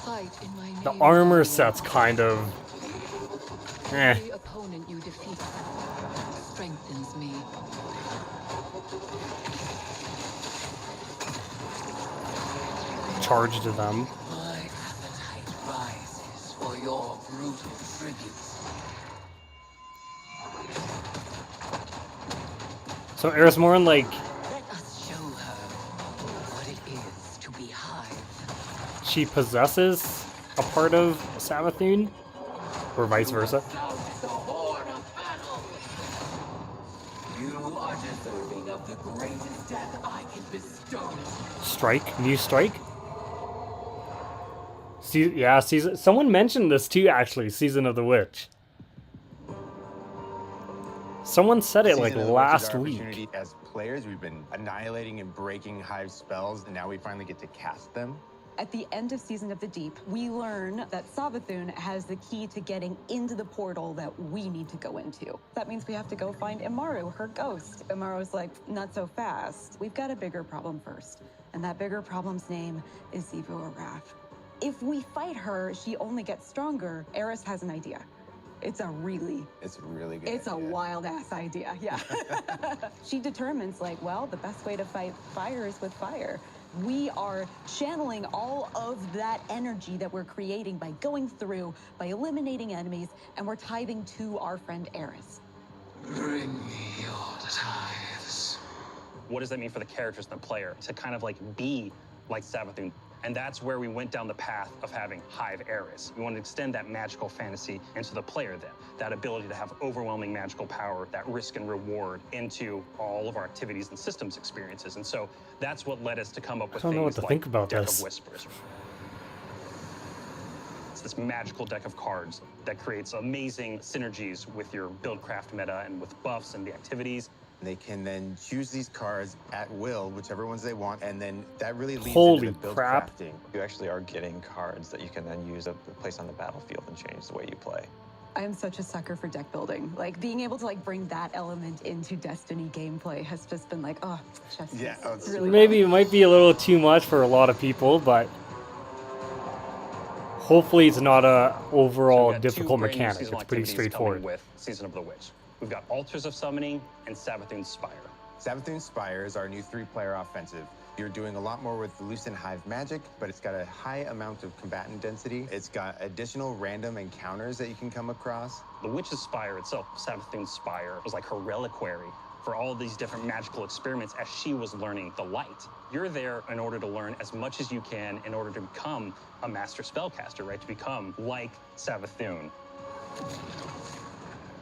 Fight in my name. The armor set's kind of... eh. Every opponent you defeat strengthens me. Charge to them. My appetite rises for your brutal tributes. So Eris Morn, like... Let us show her what it is to be Hive. she possesses a part of Savathûn? Or vice versa? You are deserving of the greatest death I can bestow. Strike? New strike? Yeah, season. Someone mentioned this too, actually. Season of the Witch. Someone said it like last week. As players, we've been annihilating and breaking Hive spells, and now we finally get to cast them. At the end of Season of the Deep, we learn that Savathûn has the key to getting into the portal that we need to go into. That means we have to go find Immaru, her ghost. Immaru's like, not so fast. We've got a bigger problem first. And that bigger problem's name is Xivu Arath. If we fight her, she only gets stronger. Eris has an idea. It's a really good It's idea. A wild-ass idea, yeah. She determines, like, well, the best way to fight fire is with fire. We are channeling all of that energy that we're creating by going through, by eliminating enemies, and we're tithing to our friend Eris. Bring me your tithes. What does that mean for the characters and the player? To kind of like be like Savathûn. And that's where we went down the path of having Hive Eris. We want to extend that magical fantasy into the player then. That ability to have overwhelming magical power, that risk and reward into all of our activities and systems experiences. And so that's what led us to come up with I don't know what to think about Deck this. of Whispers. It's this magical deck of cards that creates amazing synergies with your buildcraft meta and with buffs and the activities. They can then choose these cards at will, whichever ones they want, and then that really leads Holy into the build crap. crafting. You actually are getting cards that you can then use to place on the battlefield and change the way you play. I am such a sucker for deck building. Like, being able to, like, bring that element into Destiny gameplay has just been like, oh, just really Maybe it might be a little too much for a lot of people, but hopefully it's not a overall difficult mechanic. It's pretty straightforward. With Season of the Witch. We've got Altars of Summoning and Savathûn Spire. Savathûn Spire is our new 3-player offensive. You're doing a lot more with the Lucent Hive magic, but it's got a high amount of combatant density. It's got additional random encounters that you can come across. The Witch's Spire itself, Savathûn Spire, was like her reliquary for all these different magical experiments as she was learning the light. You're there in order to learn as much as you can in order to become a master spellcaster, right? To become like Savathûn.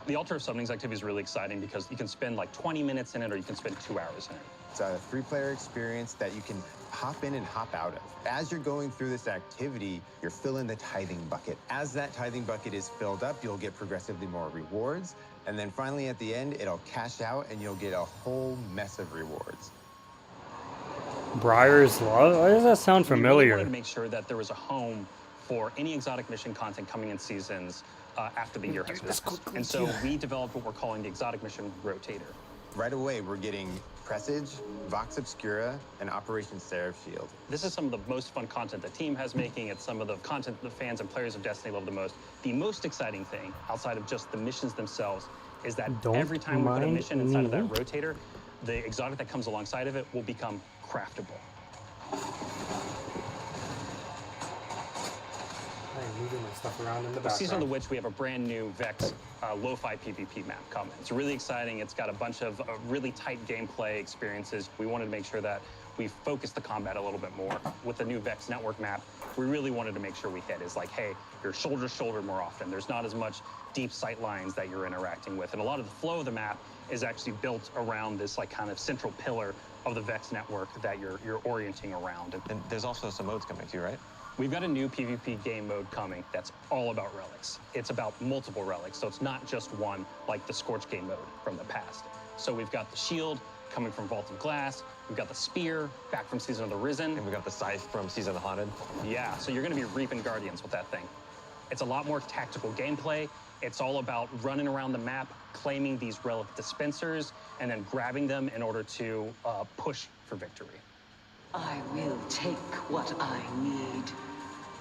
The Altar of Summoning's activity is really exciting because you can spend like 20 minutes in it or you can spend 2 hours in it. It's a 3-player experience that you can hop in and hop out of. As you're going through this activity, you're filling the tithing bucket. As that tithing bucket is filled up, you'll get progressively more rewards. And then finally at the end, it'll cash out and you'll get a whole mess of rewards. Briar's Law? Why does that sound familiar? We wanted to make sure that there was a home for any exotic mission content coming in seasons after the year has passed. And so we developed what we're calling the Exotic Mission Rotator. Right away, we're getting Presage, Vox Obscura, and Operation Seraph Shield. This is some of the most fun content the team has making. It's some of the content the fans and players of Destiny love the most. The most exciting thing, outside of just the missions themselves, is that every time we put a mission inside of that rotator, the exotic that comes alongside of it will become craftable. I'm moving my stuff around in the background. Season of the Witch, we have a brand new Vex lo-fi PvP map coming. It's really exciting. It's got a bunch of really tight gameplay experiences. We wanted to make sure that we focused the combat a little bit more. With the new Vex network map, we really wanted to make sure we hit is like, hey, you're shoulder to shoulder more often. There's not as much deep sight lines that you're interacting with. And a lot of the flow of the map is actually built around this like kind of central pillar of the Vex network that you're orienting around. And there's also some modes coming too, right? We've got a new PvP game mode coming that's all about relics. It's about multiple relics, so it's not just one like the Scorch game mode from the past. So we've got the shield coming from Vault of Glass, we've got the spear back from Season of the Risen. And we got the scythe from Season of the Haunted. Yeah, so you're gonna be reaping Guardians with that thing. It's a lot more tactical gameplay. It's all about running around the map, claiming these relic dispensers, and then grabbing them in order to push for victory. I will take what I need.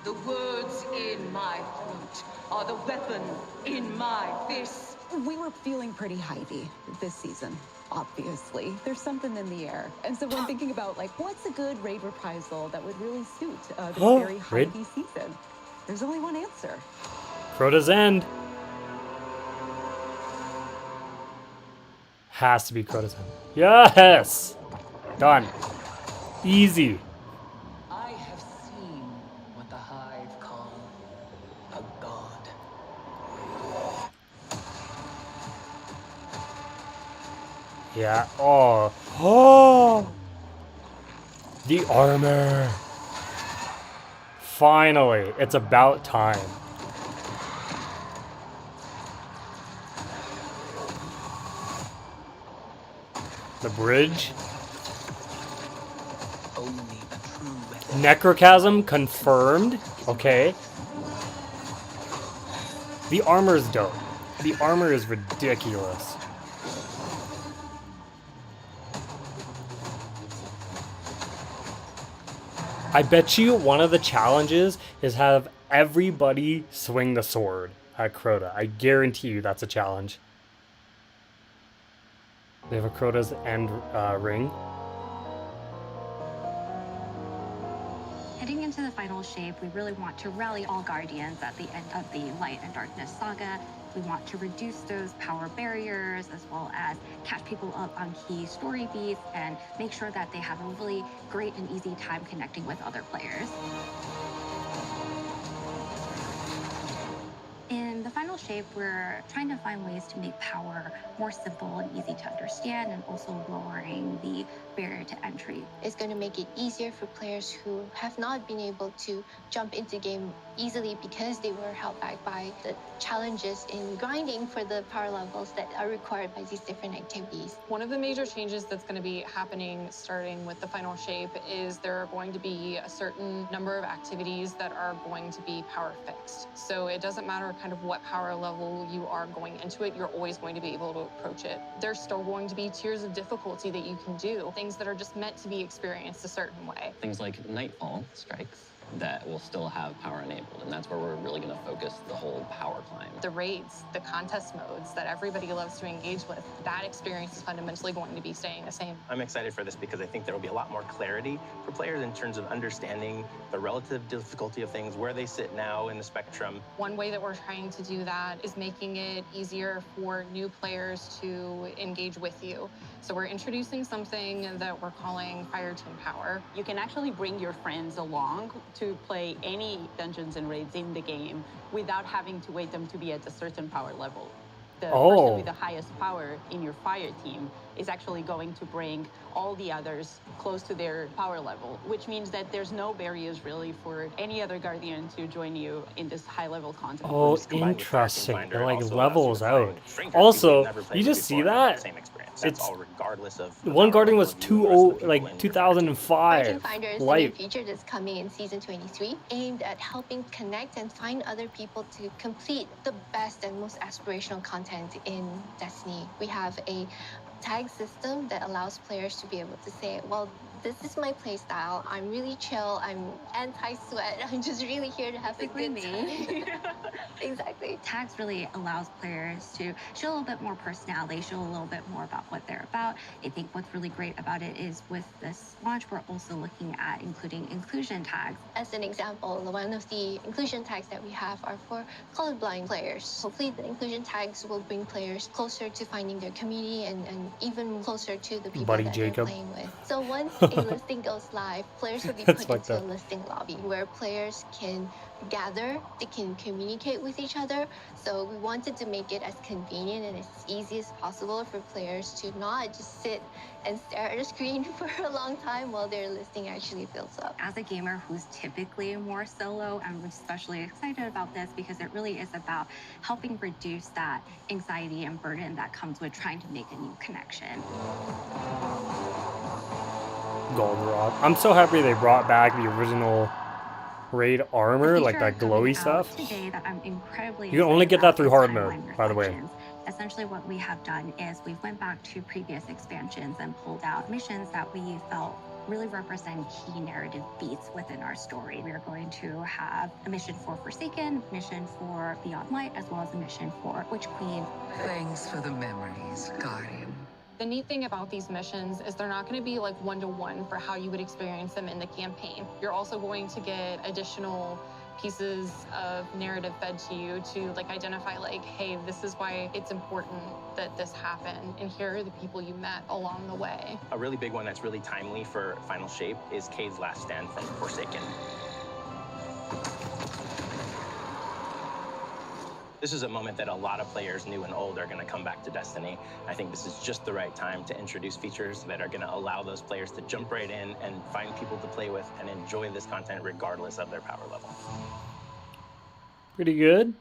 The words in my throat are the weapon in my fist. We were feeling pretty hypey this season, obviously. There's something in the air. And so when thinking about, like, what's a good raid reprisal that would really suit this very hypey season, there's only one answer. Crota's End. Has to be Crota's End. Yes! Done. Easy. I have seen what the Hive call a god. Yeah. Oh. Oh! The armor. Finally. It's about time. The bridge. Necrochasm confirmed. Okay. The armor's dope. The armor is ridiculous. I bet you one of the challenges is have everybody swing the sword at Crota. I guarantee you that's a challenge. They have a Crota's End ring. Heading into the final shape, we really want to rally all Guardians at the end of the Light and Darkness saga. We want to reduce those power barriers as well as catch people up on key story beats and make sure that they have a really great and easy time connecting with other players. In the final shape, we're trying to find ways to make power more simple and easy to understand and also lowering the barrier to entry. It's going to make it easier for players who have not been able to jump into game easily because they were held back by the challenges in grinding for the power levels that are required by these different activities. One of the major changes that's going to be happening starting with the final shape is there are going to be a certain number of activities that are going to be power fixed. So it doesn't matter kind of what power level you are going into it, you're always going to be able to approach it. There's still going to be tiers of difficulty that you can do, things that are just meant to be experienced a certain way. Things like Nightfall strikes that will still have power enabled, and that's where we're really going to focus the whole power climb. The raids, the contest modes that everybody loves to engage with, that experience is fundamentally going to be staying the same. I'm excited for this because I think there will be a lot more clarity for players in terms of understanding the relative difficulty of things, where they sit now in the spectrum. One way that we're trying to do that is making it easier for new players to engage with you. So we're introducing something that we're calling Fire Team Power. You can actually bring your friends along to play any dungeons and raids in the game without having to wait them to be at a certain power level. The person with the highest power in your fire team is actually going to bring all the others close to their power level, which means that there's no barriers really for any other Guardian to join you in this high-level content. Oh, interesting. It like levels out. Also, you just see that? That's all regardless of One Guardian was 2005. Dungeon Finder is a new Light. feature that's coming in Season 23, aimed at helping connect and find other people to complete the best and most aspirational content in Destiny. We have a tag system that allows players to be able to say, well, this is my playstyle. I'm really chill. I'm anti-sweat. I'm just really here to have a good time. Exactly. Tags really allows players to show a little bit more personality, show a little bit more about what they're about. I think what's really great about it is with this launch, we're also looking at including inclusion tags. As an example, one of the inclusion tags that we have are for colorblind players. Hopefully the inclusion tags will bring players closer to finding their community and even closer to the people Buddy that Jacob. they're playing with. So once a listing goes live, players will be put fucked into a up. listing lobby where players can gather, they can communicate with each other. So we wanted to make it as convenient and as easy as possible for players to not just sit and stare at a screen for a long time while their listing actually fills up. As a gamer who's typically more solo, I'm especially excited about this because it really is about helping reduce that anxiety and burden that comes with trying to make a new connection. Goldenrod. I'm so happy they brought back the original raid armor, like that glowy stuff. Today that I'm incredibly You can only get that through hard mode, by the way. Essentially what we have done is we went back to previous expansions and pulled out missions that we felt really represent key narrative beats within our story. We are going to have a mission for Forsaken, mission for Beyond Light, as well as a mission for Witch Queen. Thanks for the memories, Guardian. The neat thing about these missions is they're not going to be like one-to-one for how you would experience them in the campaign. You're also going to get additional pieces of narrative fed to you to like identify like, hey, this is why it's important that this happened, and here are the people you met along the way. A really big one that's really timely for Final Shape is Cayde's last stand from Forsaken. This is a moment that a lot of players, new and old, are going to come back to Destiny. I think this is just the right time to introduce features that are going to allow those players to jump right in and find people to play with and enjoy this content regardless of their power level. Pretty good.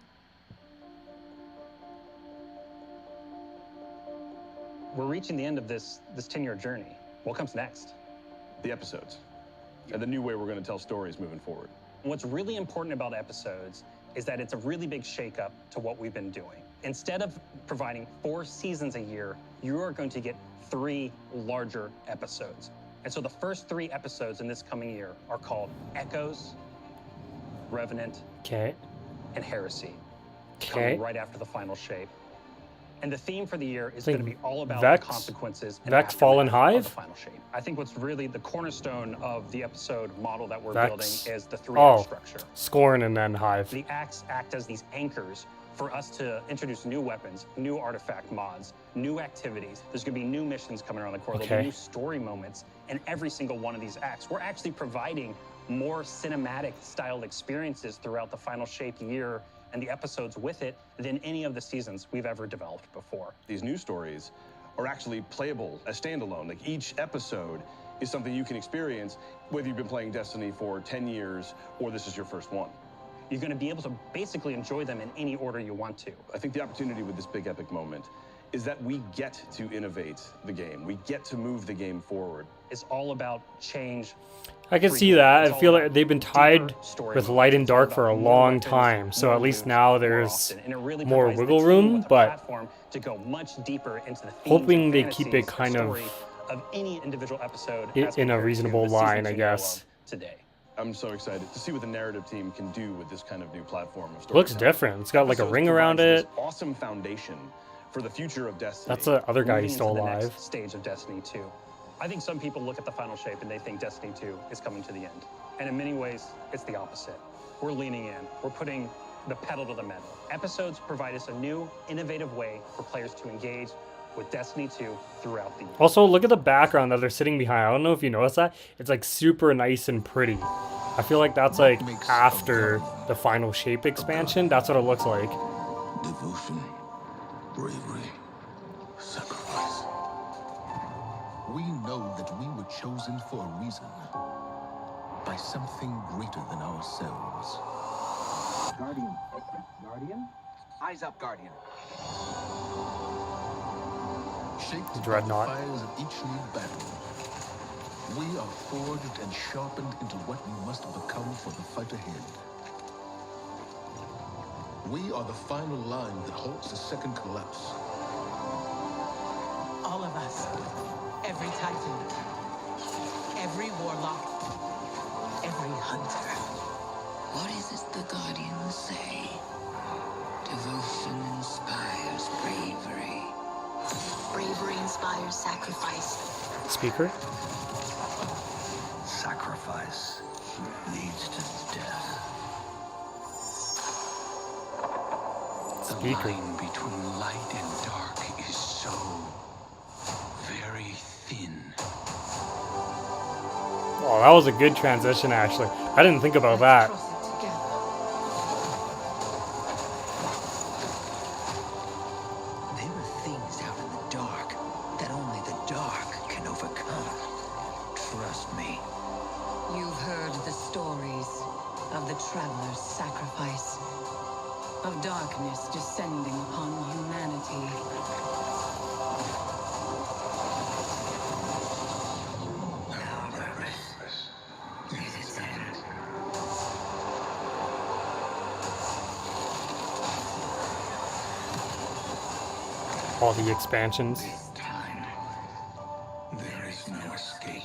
We're reaching the end of this 10-year journey. What comes next? The episodes. And the new way we're going to tell stories moving forward. What's really important about episodes is that it's a really big shakeup to what we've been doing. Instead of providing 4 seasons a year, you are going to get 3 larger episodes. And so the first 3 episodes in this coming year are called Echoes, Revenant, and Heresy. Coming right after the Final Shape. And the theme for the year is going to be all about the consequences and Vex Fallen aftermath of Hive? the Final Shape. I think what's really the cornerstone of the episode model that we're Vex. building is the 3-act structure. Scorn and then Hive. The acts act as these anchors for us to introduce new weapons, new artifact mods, new activities. There's going to be new missions coming around the corner. There'll be new story moments in every single one of these acts. We're actually providing more cinematic styled experiences throughout the Final Shape year and the episodes with it than any of the seasons we've ever developed before. These new stories are actually playable as standalone. Like each episode is something you can experience, whether you've been playing Destiny for 10 years or this is your first one. You're going to be able to basically enjoy them in any order you want to. I think the opportunity with this big epic moment is that we get to innovate the game. We get to move the game forward. It's all about change. I can see that. I feel like they've been tied with Light and Dark for a long time, so at least now there's more wiggle room, but to go much deeper into the hoping they keep it kind of any individual episode in a reasonable line, I guess. Today. I'm so excited to see what the narrative team can do with this kind of new platform of Looks different. It's got like a ring around it. Awesome foundation for the future of Destiny. That's the other guy who's still Moving into alive. the next stage of Destiny 2. I think some people look at the Final Shape and they think Destiny 2 is coming to the end. And in many ways, it's the opposite. We're leaning in. We're putting the pedal to the metal. Episodes provide us a new, innovative way for players to engage with Destiny 2 throughout the year. Also, look at the background that they're sitting behind. I don't know if you noticed that. It's like super nice and pretty. I feel like that's like after the Final Shape expansion. That's what it looks like. Devotion, bravery, sacrifice. We know that we were chosen for a reason. By something greater than ourselves. Guardian. Guardian? Eyes up, Guardian. Shaped Dreadnought. by the fires of each new battle, we are forged and sharpened into what we must become for the fight ahead. We are the final line that halts the second collapse. All of us. Every Titan. Every Warlock. Every Hunter. What is it the Guardians say? Devotion inspires bravery. Bravery inspires sacrifice. Speaker? Sacrifice leads to death. Speaker. The line between light and dark is so very thin. Oh, that was a good transition, actually. I didn't think about that. There are things out in the dark that only the dark can overcome. Trust me. You've heard the stories of the Traveler's sacrifice, Of darkness descending upon humanity. Now the race is its end. All the expansions. This time, there is no escape.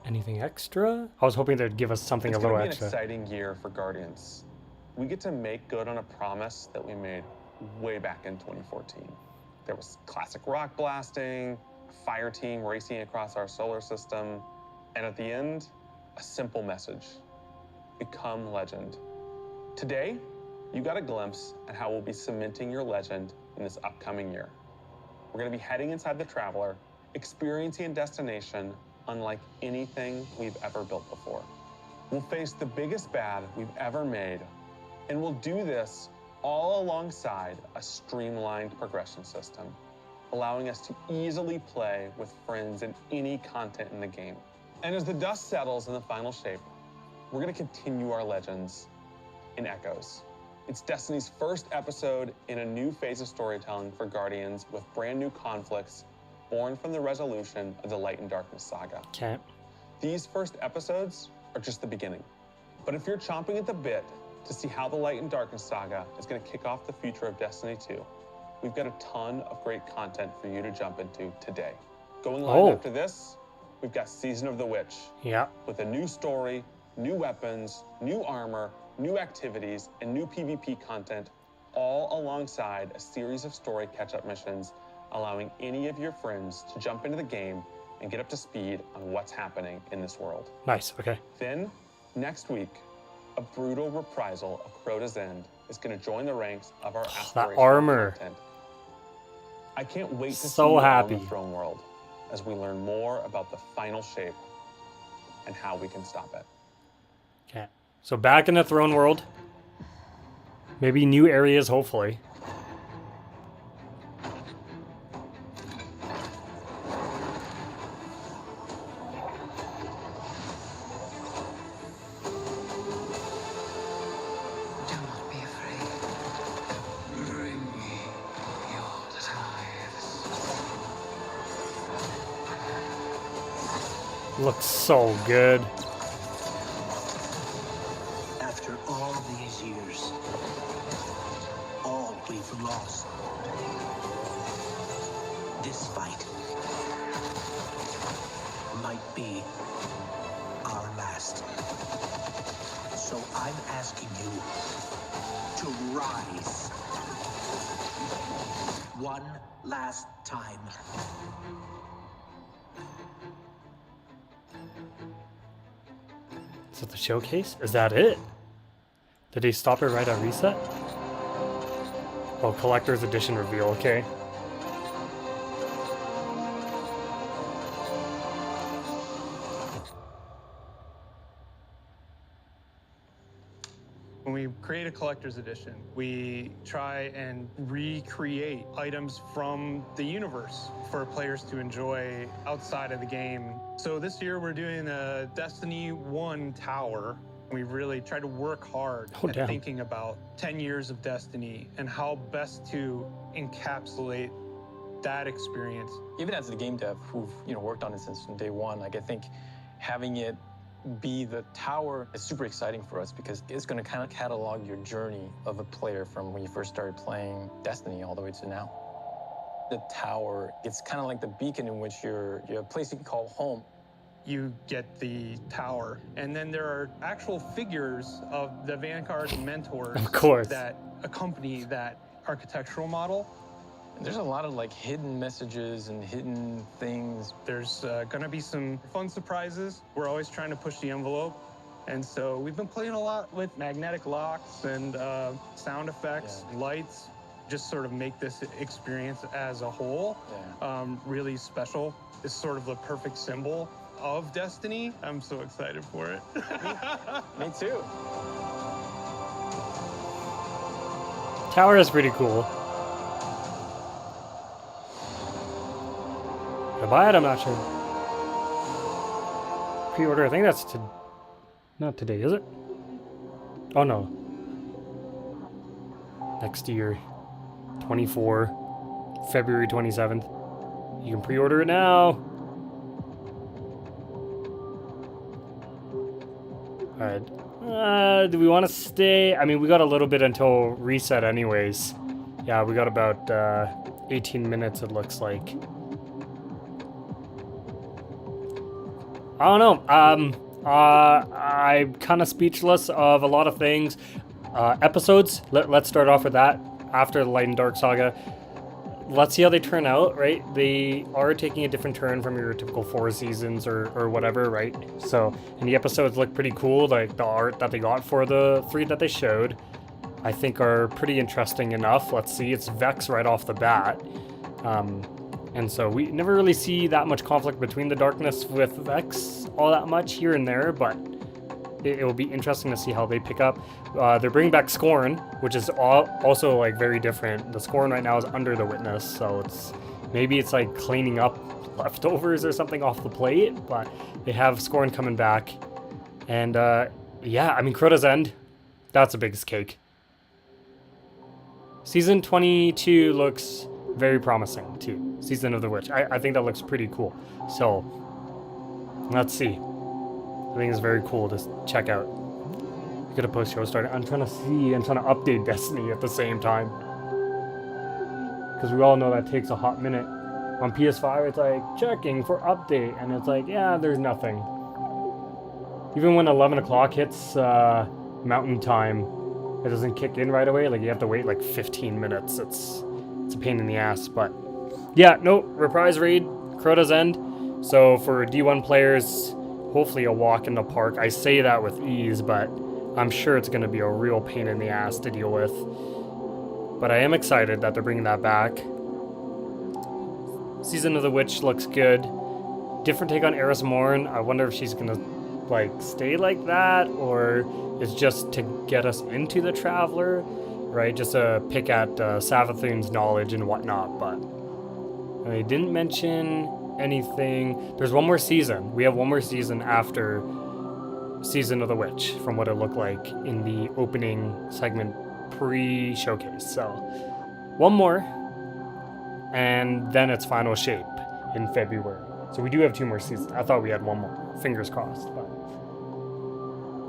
Anything extra? I was hoping they'd give us something a little It's extra. going to be an exciting year for Guardians. We get to make good on a promise that we made way back in 2014. There was classic rock blasting, a fire team racing across our solar system, and at the end, a simple message: become legend. Today, you got a glimpse at how we'll be cementing your legend in this upcoming year. We're going to be heading inside the Traveler, experiencing a destination unlike anything we've ever built before. We'll face the biggest bad we've ever made, and we'll do this all alongside a streamlined progression system, allowing us to easily play with friends in any content in the game. And as the dust settles in the final shape, we're going to continue our legends in Echoes. It's Destiny's first episode in a new phase of storytelling for Guardians, with brand new conflicts born from the resolution of the Light and Darkness saga. Okay. These first episodes are just the beginning. But if you're chomping at the bit to see how the Light and Darkness saga is going to kick off the future of Destiny 2, we've got a ton of great content for you to jump into today. Going live after this, we've got Season of the Witch. Yeah. With a new story, new weapons, new armor, new activities, and new PvP content, all alongside a series of story catch-up missions, allowing any of your friends to jump into the game and get up to speed on what's happening in this world. Nice, okay. Then, next week, a brutal reprisal of Crota's End is going to join the ranks of our aspirational armor. content. I can't wait to see So you all happy. in the Throne World as we learn more about the final shape and how we can stop it. Okay. So back in the Throne World. Maybe new areas, hopefully. Looks so good. After all these years, all we've lost. This fight might be our last. So I'm asking you to rise one last time. Is that the showcase? Is that it? Did he stop it right at reset? Oh, collector's edition reveal, okay. When we create a collector's edition, we try and recreate items from the universe for players to enjoy outside of the game. So this year we're doing a Destiny 1 tower We really tried to work hard at thinking about 10 years of Destiny and how best to encapsulate that experience. Even as the game dev who've worked on it since day one, like I think having it be the tower is super exciting for us because it's going to kind of catalog your journey of a player from when you first started playing Destiny all the way to now. The tower, it's kind of like the beacon in which you're a place you can call home. You get the tower, and then there are actual figures of the Vanguard mentors of course, that accompany that architectural model. And there's a lot of like hidden messages and hidden things. There's gonna be some fun surprises. We're always trying to push the envelope. And so we've been playing a lot with magnetic locks and sound effects, lights, just sort of make this experience as a whole really special. It's sort of the perfect symbol of Destiny. I'm so excited for it. Me too. Tower is pretty cool. To buy it, I'm not sure. Pre-order, I think that's not today, is it? Oh no. Next year. 24, February 27th. You can pre-order it now. Alright. Do we want to stay? I mean, we got a little bit until reset anyways. Yeah, we got about 18 minutes, it looks like. I don't know. I'm kind of speechless of a lot of things. Episodes, let's start off with that. After the Light and Dark Saga, let's see how they turn out, right? They are taking a different turn from your typical 4 seasons or whatever, right? So, and the episodes look pretty cool. Like the art that they got for the 3 that they showed, I think are pretty interesting enough. Let's see, it's Vex right off the bat. And so we never really see that much conflict between the Darkness with Vex all that much here and there, but it will be interesting to see how they pick up. They're bringing back Scorn, which is also like very different. The Scorn right now is under the Witness, so maybe it's like cleaning up leftovers or something off the plate, but they have Scorn coming back. And yeah, I mean, Crota's End, that's a big cake. Season 22 looks very promising too. Season of the Witch. I think that looks pretty cool. So let's see. I think it's very cool to check out. Get a post show started. I'm trying to update Destiny at the same time. Because we all know that takes a hot minute. On PS5, it's like checking for update, and it's like, yeah, there's nothing. Even when 11 o'clock hits Mountain Time, it doesn't kick in right away. Like you have to wait like 15 minutes. It's a pain in the ass, but yeah, no, Reprise Raid, Crota's End. So for D1 players, hopefully a walk in the park. I say that with ease, but I'm sure it's going to be a real pain in the ass to deal with. But I am excited that they're bringing that back. Season of the Witch looks good. Different take on Eris Morn. I wonder if she's going to like stay like that, or it's just to get us into the Traveler, right? Just a pick at Savathun's knowledge and whatnot, but they didn't mention anything. There's one more season. We have one more season after Season of the Witch, from what it looked like in the opening segment pre-showcase. So one more, and then it's Final Shape in February. So we do have 2 more seasons. I thought we had one more. Fingers crossed. But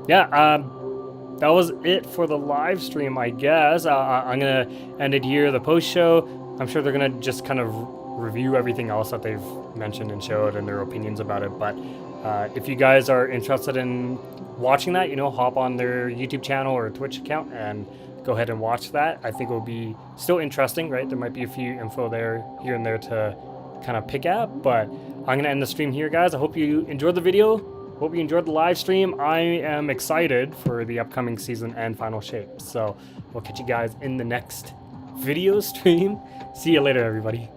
yeah, that was it for the live stream, I guess. I'm gonna end it here. The post show, I'm sure they're gonna just kind of review everything else that they've mentioned and showed and their opinions about it. But if you guys are interested in watching that, hop on their YouTube channel or Twitch account and go ahead and watch that. I think it will be still interesting, right? There might be a few info there, here and there to kind of pick at, but I'm going to end the stream here, guys. I hope you enjoyed the video. Hope you enjoyed the live stream. I am excited for the upcoming season and Final Shape. So we'll catch you guys in the next video stream. See you later, everybody.